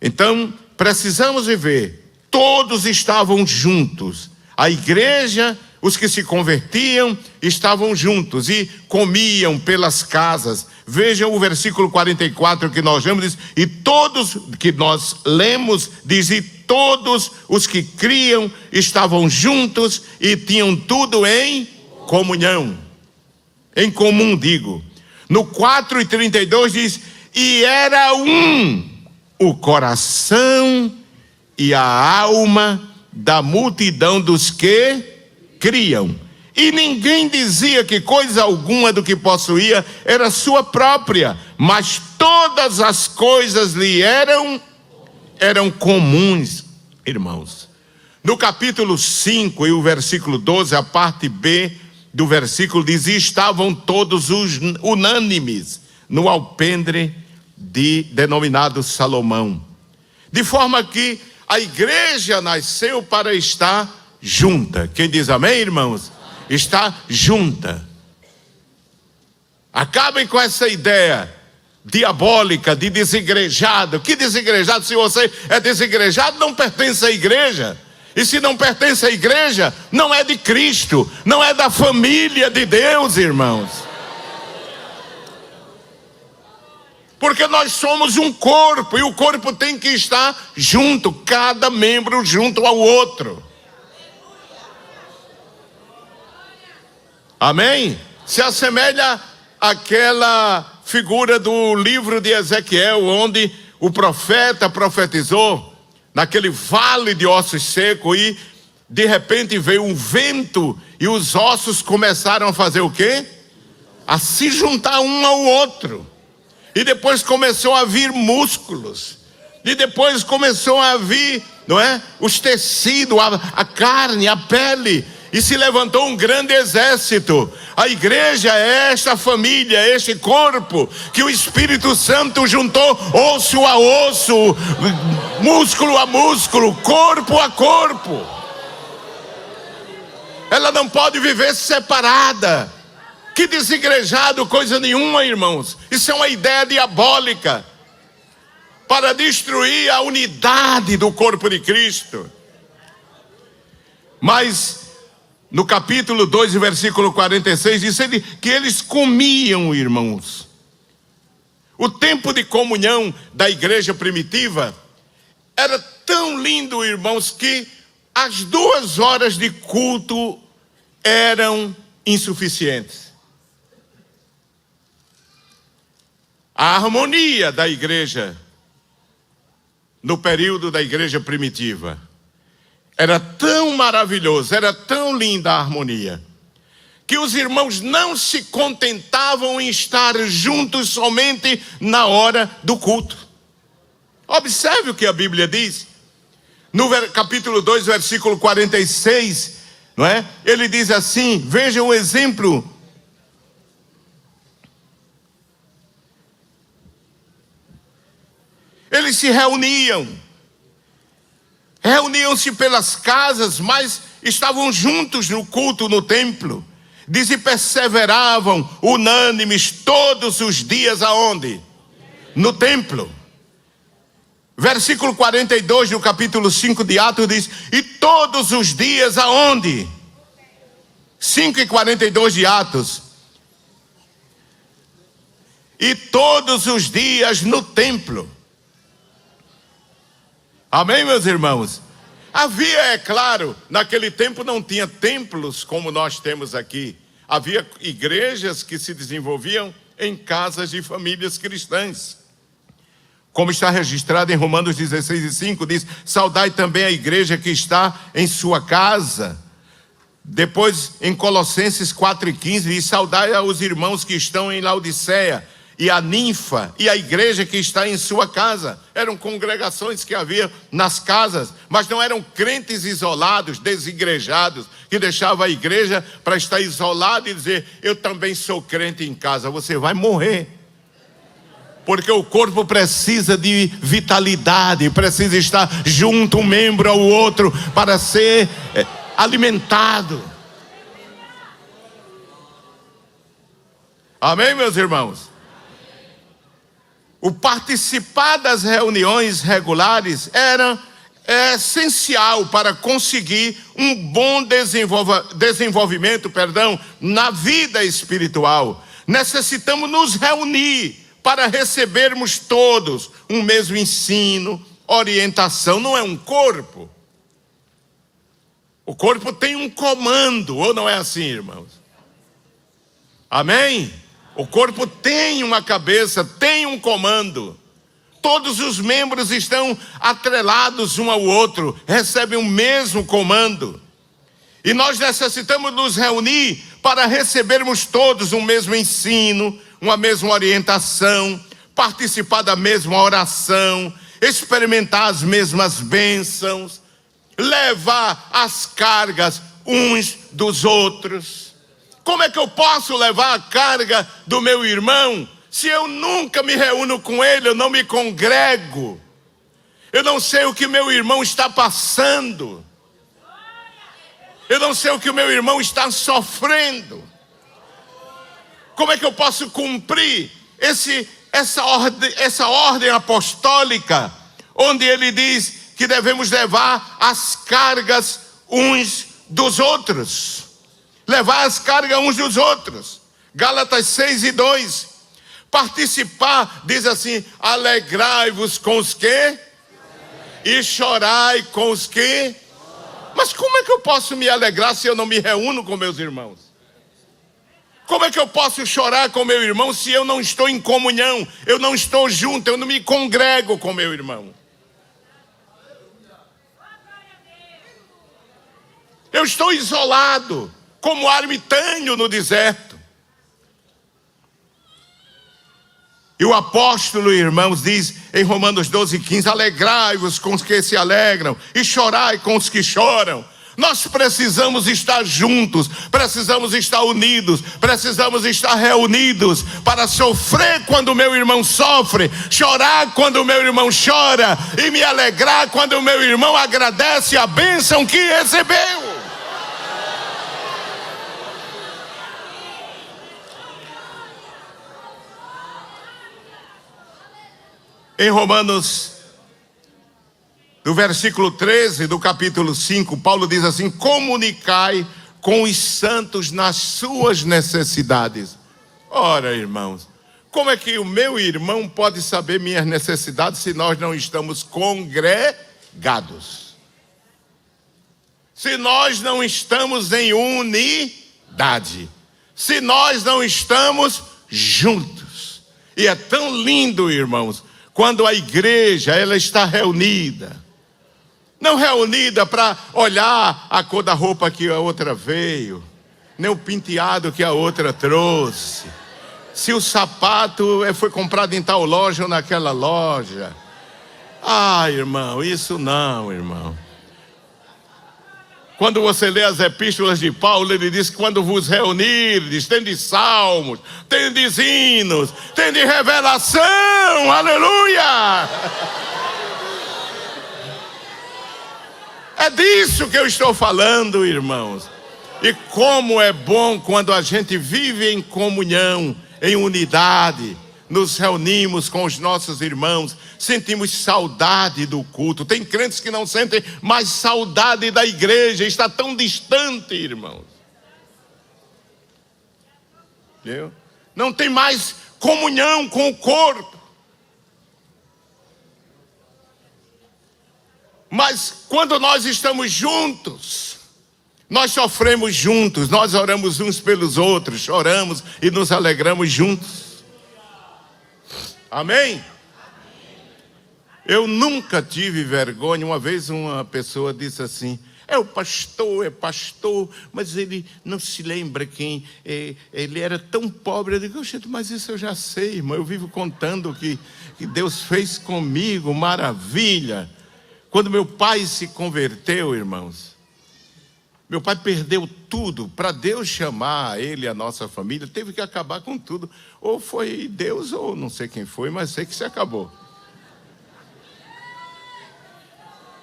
Então precisamos viver. Todos estavam juntos. A igreja, os que se convertiam, estavam juntos e comiam pelas casas. Vejam o versículo 44 que nós lemos, diz, e todos que nós lemos, diz, e todos os que criam estavam juntos e tinham tudo em comunhão. Em comum, digo. No 4:32 diz, e era um o coração e a alma da multidão dos que criam. E ninguém dizia que coisa alguma do que possuía era sua própria, mas todas as coisas lhe eram comuns, irmãos. No capítulo 5 e o versículo 12, a parte B do versículo diz, e estavam todos unânimes no alpendre denominado Salomão. De forma que a igreja nasceu para estar junta. Quem diz amém, irmãos? Está junta. Acabem com essa ideia diabólica de desigrejado. Que desigrejado? Se você é desigrejado, não pertence à igreja. E se não pertence à igreja, não é de Cristo, não é da família de Deus, irmãos. Porque nós somos um corpo e o corpo tem que estar junto, cada membro junto ao outro. Amém? Se assemelha àquela figura do livro de Ezequiel, onde o profeta profetizou naquele vale de ossos secos e de repente veio um vento e os ossos começaram a fazer o quê? A se juntar um ao outro. E depois começou a vir músculos. E depois começou a vir, não é? Os tecidos, a carne, a pele. E se levantou um grande exército. A igreja é esta família, este corpo que o Espírito Santo juntou osso a osso, músculo a músculo, corpo a corpo. Ela não pode viver separada. Que desigrejado, coisa nenhuma, irmãos. Isso é uma ideia diabólica para destruir a unidade do corpo de Cristo. Mas no capítulo 2, versículo 46, diz que eles comiam, irmãos. O tempo de comunhão da igreja primitiva era tão lindo, irmãos, que as 2 horas de culto eram insuficientes. A harmonia da igreja, no período da igreja primitiva, era tão maravilhoso, era tão linda a harmonia, que os irmãos não se contentavam em estar juntos somente na hora do culto. Observe o que a Bíblia diz. No capítulo 2, versículo 46, não é? Ele diz assim, veja um exemplo. Eles se reuniam-se pelas casas, mas estavam juntos no culto no templo. Diz, e perseveravam unânimes todos os dias aonde? No templo. Versículo 42 do capítulo 5 de Atos diz, e todos os dias aonde? 5:42 de Atos. E todos os dias no templo. Amém, meus irmãos? Havia, é claro, naquele tempo não tinha templos como nós temos aqui. Havia igrejas que se desenvolviam em casas de famílias cristãs. Como está registrado em Romanos 16:5, diz, saudai também a igreja que está em sua casa. Depois, em Colossenses 4:15, diz, saudai aos irmãos que estão em Laodiceia, e a ninfa, e a igreja que está em sua casa. Eram congregações que havia nas casas, mas não eram crentes isolados, desigrejados, que deixavam a igreja para estar isolado e dizer, eu também sou crente em casa. Você vai morrer. Porque o corpo precisa de vitalidade, precisa estar junto um membro ao outro para ser alimentado. Amém, meus irmãos? O participar das reuniões regulares era essencial para conseguir um bom desenvolvimento na vida espiritual. Necessitamos nos reunir para recebermos todos um mesmo ensino, orientação. Não é um corpo? O corpo tem um comando, ou não é assim, irmãos? Amém? O corpo tem uma cabeça, tem um comando. Todos os membros estão atrelados um ao outro, recebem o mesmo comando. E nós necessitamos nos reunir para recebermos todos um mesmo ensino, uma mesma orientação, participar da mesma oração, experimentar as mesmas bênçãos, levar as cargas uns dos outros. Como é que eu posso levar a carga do meu irmão se eu nunca me reúno com ele, eu não me congrego? Eu não sei o que meu irmão está passando. Eu não sei o que o meu irmão está sofrendo. Como é que eu posso cumprir essa ordem apostólica, onde ele diz que devemos levar as cargas uns dos outros? Levar as cargas uns dos outros. Gálatas 6:2. Participar, diz assim: alegrai-vos com os que? E chorai com os que? Mas como é que eu posso me alegrar se eu não me reúno com meus irmãos? Como é que eu posso chorar com meu irmão se eu não estou em comunhão? Eu não estou junto, eu não me congrego com meu irmão. Eu estou isolado, como ermitão no deserto. E o apóstolo, irmãos, diz em Romanos 12:15: alegrai-vos com os que se alegram e chorai com os que choram. Nós precisamos estar juntos, precisamos estar unidos, precisamos estar reunidos para sofrer quando o meu irmão sofre, chorar quando o meu irmão chora e me alegrar quando o meu irmão agradece a bênção que recebeu. Em Romanos, do versículo 13 do capítulo 5, Paulo diz assim: comunicai com os santos nas suas necessidades. Ora, irmãos, como é que o meu irmão pode saber minhas necessidades se nós não estamos congregados? Se nós não estamos em unidade, se nós não estamos juntos. E é tão lindo, irmãos, quando a igreja ela está reunida. Não reunida para olhar a cor da roupa que a outra veio, nem o penteado que a outra trouxe, se o sapato foi comprado em tal loja ou naquela loja. Ah, irmão, isso não, irmão. Quando você lê as epístolas de Paulo, ele diz que quando vos reunirdes, tende salmos, tende hinos, tende revelação, aleluia! É disso que eu estou falando, irmãos. E como é bom quando a gente vive em comunhão, em unidade, nos reunimos com os nossos irmãos, sentimos saudade do culto. Tem crentes que não sentem mais saudade da igreja, está tão distante, irmãos. Viu? Não tem mais comunhão com o corpo. Mas quando nós estamos juntos, nós sofremos juntos, nós oramos uns pelos outros, choramos e nos alegramos juntos. Amém? Eu nunca tive vergonha. Uma vez uma pessoa disse assim: é pastor, mas ele não se lembra quem ele era tão pobre. Eu digo: mas isso eu já sei, irmão. Eu vivo contando que Deus fez comigo, maravilha. Quando meu pai se converteu, irmãos, Meu pai perdeu tudo. Para Deus chamar ele e a nossa família, teve que acabar com tudo. Ou foi Deus, ou não sei quem foi, mas sei que se acabou.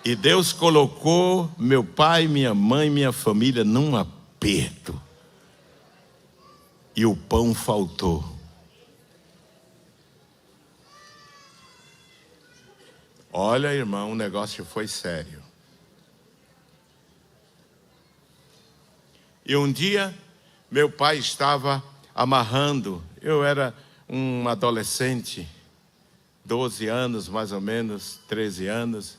E Deus colocou meu pai, minha mãe, minha família num aperto. E o pão faltou. Olha, irmão, o negócio foi sério. E um dia, meu pai estava amarrando. Eu era um adolescente, 12 anos mais ou menos, 13 anos.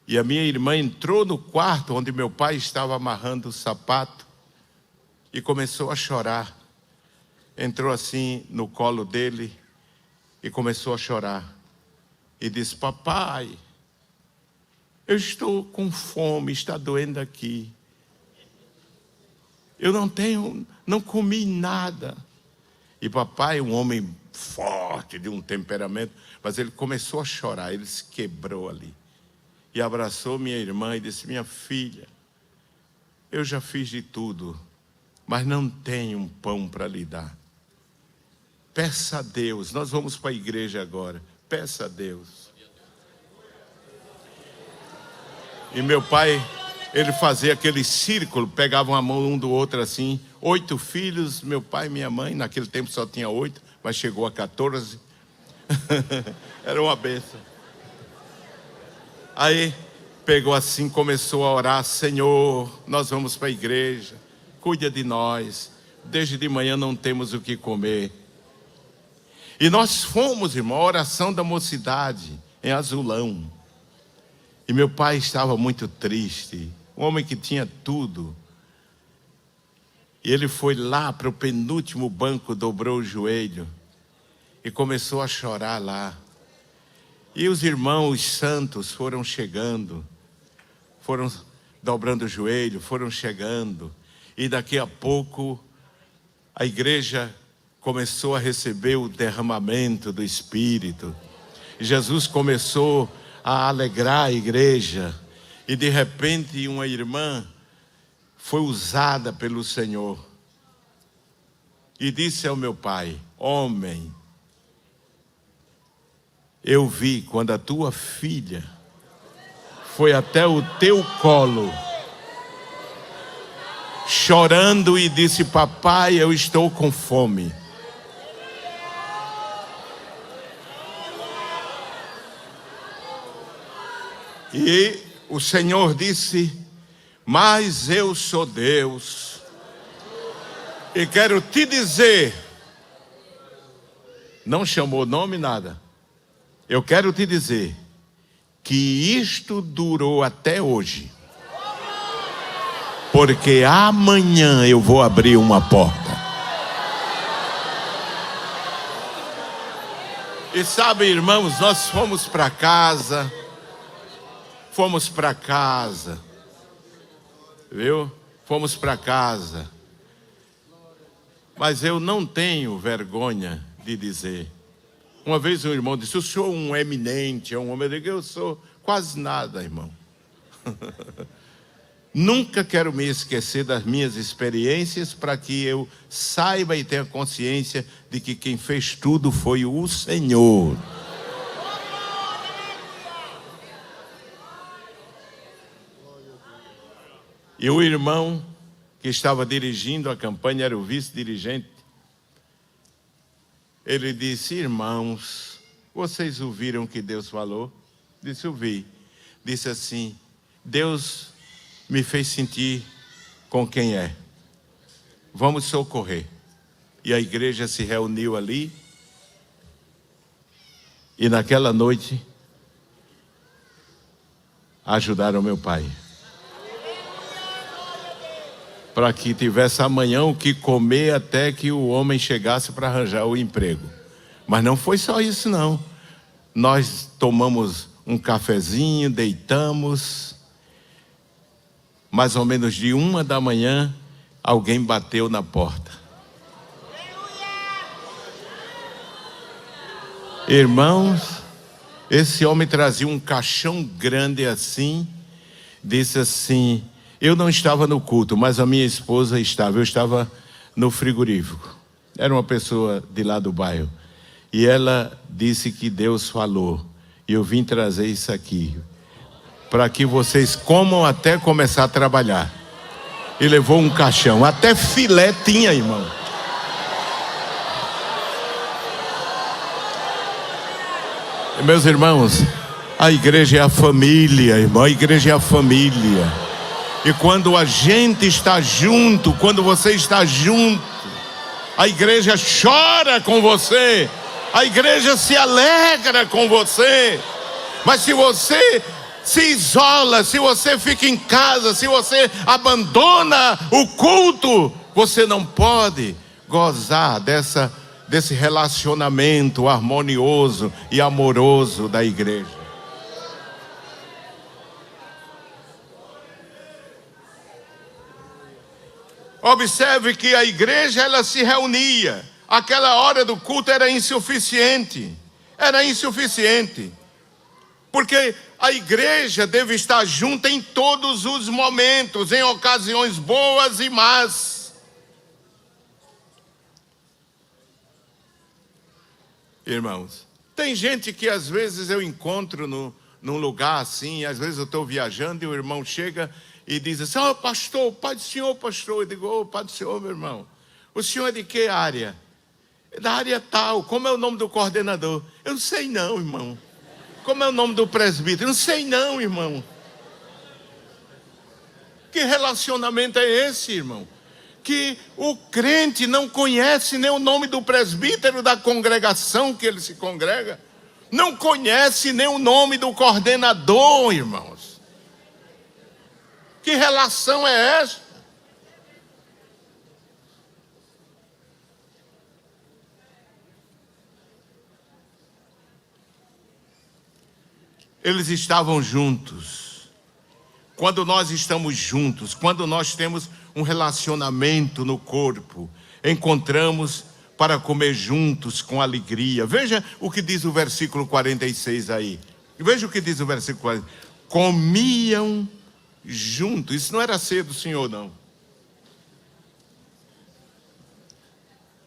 E a minha irmã entrou no quarto onde meu pai estava amarrando o sapato e começou a chorar. Entrou assim no colo dele e começou a chorar. E disse: papai, eu estou com fome, está doendo aqui. Eu não comi nada. E papai, um homem forte, de um temperamento, mas ele começou a chorar, ele se quebrou ali. E abraçou minha irmã e disse: minha filha, eu já fiz de tudo, mas não tenho um pão para lhe dar. Peça a Deus, nós vamos para a igreja agora, peça a Deus. E meu pai, ele fazia aquele círculo, pegavam a mão um do outro assim, 8 filhos, meu pai e minha mãe, naquele tempo só tinha 8, mas chegou a 14. Era uma bênção. Aí pegou assim, começou a orar: Senhor, nós vamos para a igreja, cuida de nós, desde de manhã não temos o que comer. E nós fomos, irmão, a oração da mocidade, em Azulão. E meu pai estava muito triste, um homem que tinha tudo. E ele foi lá para o penúltimo banco, dobrou o joelho e começou a chorar lá. E os irmãos santos foram chegando, foram dobrando o joelho, foram chegando. E daqui a pouco a igreja começou a receber o derramamento do Espírito. E Jesus começou a alegrar a igreja. E de repente uma irmã foi usada pelo Senhor. E disse ao meu pai: homem, eu vi quando a tua filha foi até o teu colo, chorando, e disse: papai, eu estou com fome. E o Senhor disse: mas eu sou Deus, e quero te dizer, não chamou nome, nada. Eu quero te dizer que isto durou até hoje, porque amanhã eu vou abrir uma porta. E sabe, irmãos, nós fomos para casa, viu? Fomos para casa. Mas eu não tenho vergonha de dizer. Uma vez um irmão disse: o senhor é um eminente, é um homem. Eu digo: eu sou quase nada, irmão. Nunca quero me esquecer das minhas experiências, para que eu saiba e tenha consciência de que quem fez tudo foi o Senhor. E o irmão que estava dirigindo a campanha, era o vice-dirigente, ele disse: irmãos, vocês ouviram o que Deus falou? Disse: ouvi. Disse assim: Deus me fez sentir com quem é. Vamos socorrer. E a igreja se reuniu ali. E naquela noite ajudaram meu pai, para que tivesse amanhã o que comer, até que o homem chegasse para arranjar o emprego. Mas não foi só isso, não. Nós tomamos um cafezinho, deitamos. Mais ou menos de 1 da manhã, alguém bateu na porta. Irmãos, esse homem trazia um caixão grande assim. Disse assim: Eu não estava no culto, mas a minha esposa estava. Eu estava no frigorífico. Era uma pessoa de lá do bairro. E ela disse que Deus falou. E eu vim trazer isso aqui, para que vocês comam até começar a trabalhar. E levou um caixão. Até filé tinha, irmão. E, meus irmãos, a igreja é a família, irmão. A igreja é a família. E quando a gente está junto, quando você está junto, a igreja chora com você, a igreja se alegra com você. Mas se você se isola, se você fica em casa, se você abandona o culto, você não pode gozar desse relacionamento harmonioso e amoroso da igreja. Observe que a igreja, ela se reunia. Aquela hora do culto era insuficiente. Era insuficiente. Porque a igreja deve estar junta em todos os momentos, em ocasiões boas e más. Irmãos, tem gente que às vezes eu encontro num lugar assim, às vezes eu estou viajando e o irmão chega e diz assim: "Ó, pastor, pai do senhor, pastor." Eu digo: "Ô, pai do senhor, meu irmão, o senhor é de que área?" "Da área tal." "Como é o nome do coordenador?" "Eu não sei não, irmão." "Como é o nome do presbítero?" "Eu não sei não, irmão." Que relacionamento é esse, irmão? Que o crente não conhece nem o nome do presbítero da congregação que ele se congrega. Não conhece nem o nome do coordenador, irmãos. Que relação é essa? Eles estavam juntos. Quando nós estamos juntos, quando nós temos um relacionamento no corpo, encontramos para comer juntos com alegria. Veja o que diz o versículo 46 aí. Veja o que diz o versículo 46. Comiam juntos. Isso não era ceia do Senhor, não.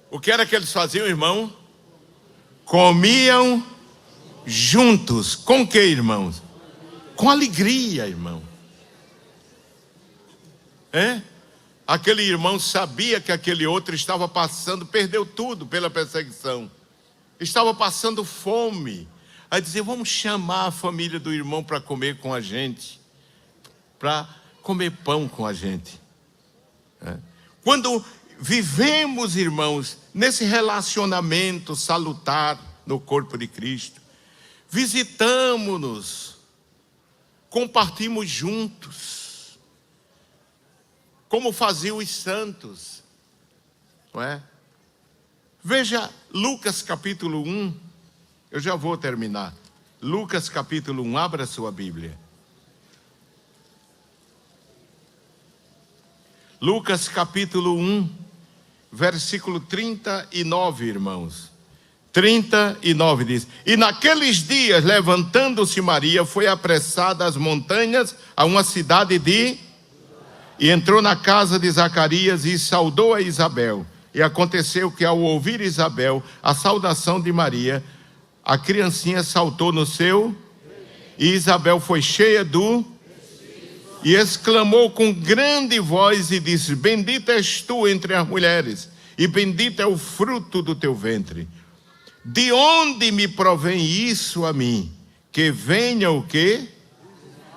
O que era que eles faziam, irmão? Comiam juntos. Com que, irmãos? Com alegria, irmão. Aquele irmão sabia que aquele outro estava passando, perdeu tudo pela perseguição. Estava passando fome. Aí dizia: vamos chamar a família do irmão para comer com a gente. Para comer pão com a gente. Quando vivemos, irmãos, nesse relacionamento salutar no corpo de Cristo, visitamos-nos, compartimos juntos, como faziam os santos, não é? Veja Lucas capítulo 1, eu já vou terminar. Lucas capítulo 1, abra sua Bíblia. Lucas capítulo 1, versículo 39, irmãos. 39 diz: E naqueles dias, levantando-se Maria, foi apressada às montanhas, a uma cidade e entrou na casa de Zacarias e saudou a Isabel. E aconteceu que, ao ouvir Isabel a saudação de Maria, a criancinha saltou no seu, e Isabel foi cheia e exclamou com grande voz e disse: Bendita és tu entre as mulheres, e bendito é o fruto do teu ventre. De onde me provém isso a mim? Que venha o quê?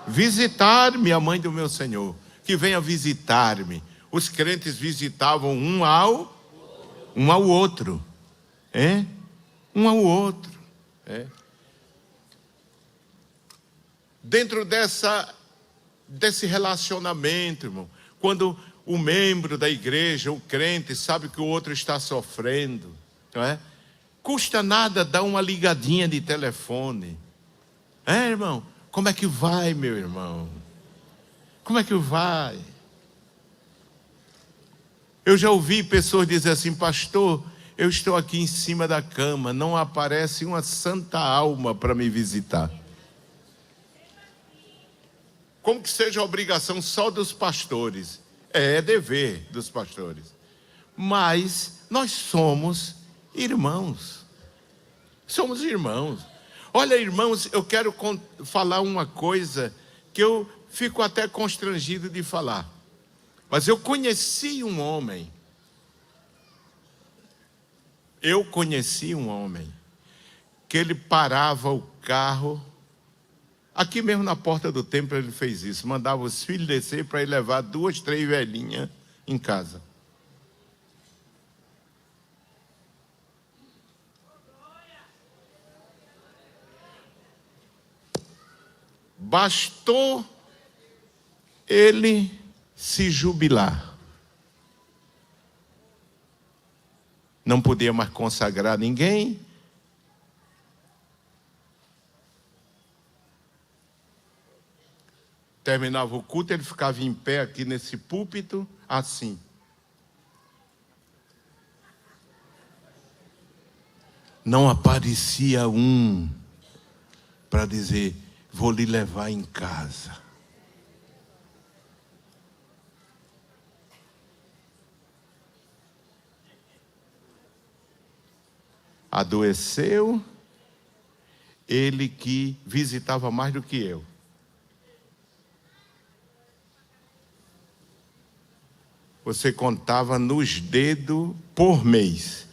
Visitar-me a mãe do meu Senhor. Que venha visitar-me. Os crentes visitavam um ao outro. Um ao outro. Dentro desse relacionamento, irmão, quando o membro da igreja, o crente, sabe que o outro está sofrendo, não é? Custa nada dar uma ligadinha de telefone. Irmão? Como é que vai, meu irmão? Como é que vai? Eu já ouvi pessoas dizer assim: pastor, eu estou aqui em cima da cama, não aparece uma santa alma para me visitar. como que seja obrigação só dos pastores. É dever dos pastores. Mas nós somos irmãos. Somos irmãos. Olha, irmãos, eu quero falar uma coisa que eu fico até constrangido de falar. Mas eu conheci um homem. Que ele parava o carro. Aqui mesmo na porta do templo ele fez isso. Mandava os filhos descer para ele levar 2, 3 velhinhas em casa. Bastou ele se jubilar. Não podia mais consagrar ninguém. Terminava o culto, ele ficava em pé aqui nesse púlpito, assim. Não aparecia um para dizer: vou lhe levar em casa. Adoeceu, ele que visitava mais do que eu. Você contava nos dedos por mês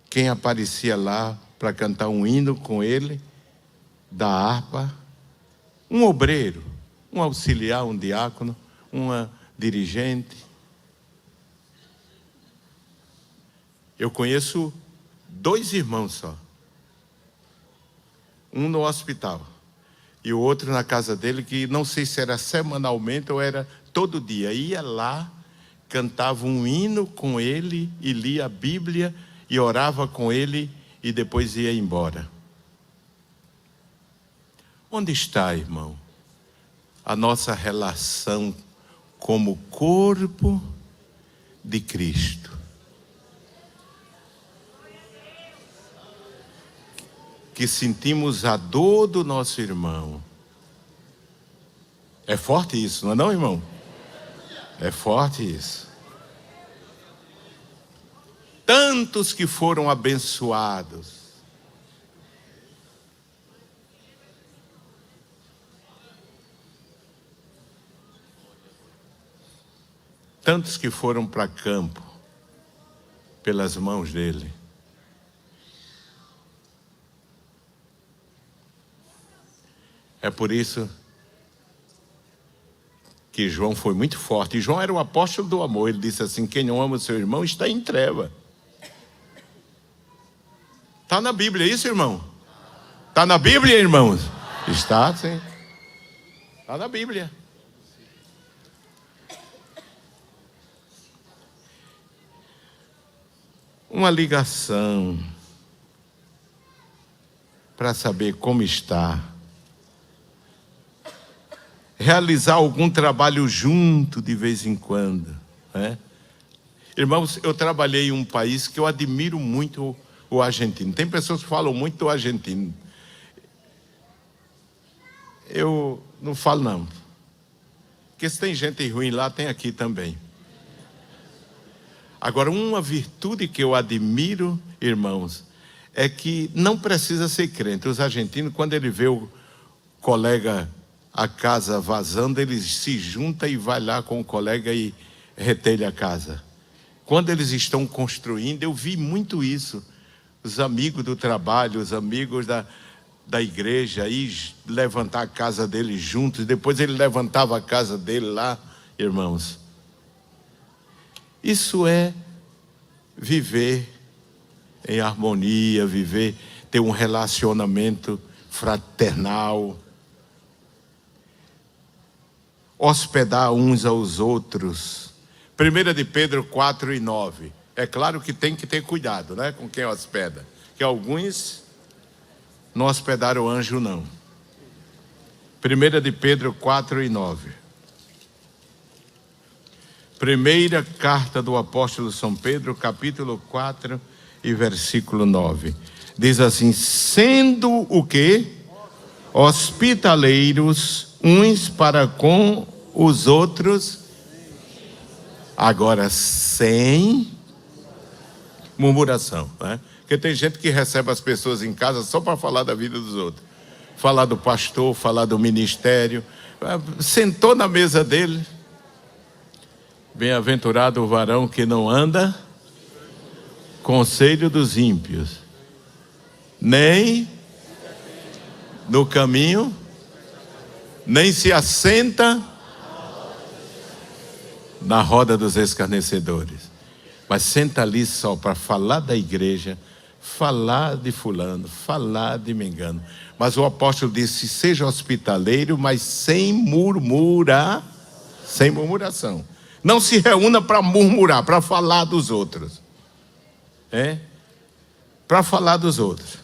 quem aparecia lá para cantar um hino com ele, da harpa. Um obreiro, um auxiliar, um diácono, uma dirigente. Eu conheço 2 irmãos só. Um no hospital e o outro na casa dele, que não sei se era semanalmente ou era todo dia. Ia lá, cantava um hino com ele e lia a Bíblia e orava com ele e depois ia embora. Onde está, irmão, a nossa relação como corpo de Cristo? Que sentimos a dor do nosso irmão. É forte isso, não é não, irmão? É forte isso. Tantos que foram abençoados. Tantos que foram para campo pelas mãos dele. É por isso que João foi muito forte. E João era o apóstolo do amor. Ele disse assim: quem não ama o seu irmão está em treva. Está na Bíblia, é isso, irmão? Está na Bíblia, irmãos? Está, sim. Está na Bíblia. Uma ligação para saber como está. Realizar algum trabalho junto de vez em quando, né? Irmãos, eu trabalhei em um país que eu admiro muito o argentino. Tem pessoas que falam muito do argentino. Eu não falo não. Porque se tem gente ruim lá, tem aqui também. Agora, uma virtude que eu admiro, irmãos, é que não precisa ser crente. Os argentinos, quando ele vê o colega a casa vazando, ele se junta e vai lá com o colega e retelha a casa. Quando eles estão construindo, eu vi muito isso. Os amigos do trabalho, os amigos da igreja, aí levantar a casa deles juntos, depois ele levantava a casa dele lá, irmãos. Isso é viver em harmonia, ter um relacionamento fraternal, hospedar uns aos outros. 1 de Pedro 4:9. É claro que tem que ter cuidado, né, com quem hospeda. Que alguns não hospedaram anjo, não. 1 de Pedro 4:9. Primeira carta do apóstolo São Pedro, capítulo 4 e versículo 9. Diz assim: sendo o quê? Hospitaleiros uns para com os outros, agora sem murmuração, né? Porque tem gente que recebe as pessoas em casa só para falar da vida dos outros, falar do pastor, falar do ministério. Sentou na mesa dele, bem-aventurado o varão que não anda conselho dos ímpios, nem no caminho, nem se assenta na roda dos escarnecedores, mas senta ali só para falar da igreja, falar de fulano, falar de mengano. Mas o apóstolo disse: seja hospitaleiro, mas sem murmuração. Não se reúna para murmurar, para falar dos outros. Para falar dos outros.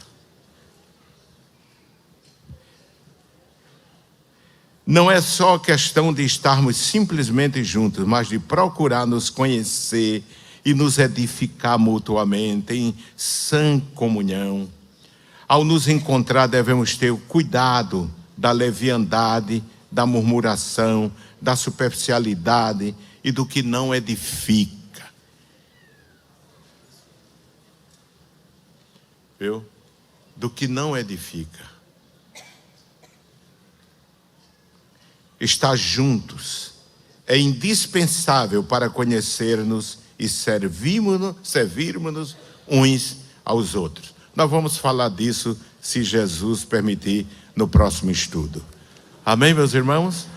Não é só questão de estarmos simplesmente juntos, mas de procurar nos conhecer e nos edificar mutuamente em sã comunhão. Ao nos encontrar, devemos ter o cuidado da leviandade, da murmuração, da superficialidade e do que não edifica. Viu? Do que não edifica. Estar juntos é indispensável para conhecer-nos e servirmos-nos uns aos outros. Nós vamos falar disso, se Jesus permitir, no próximo estudo. Amém, meus irmãos?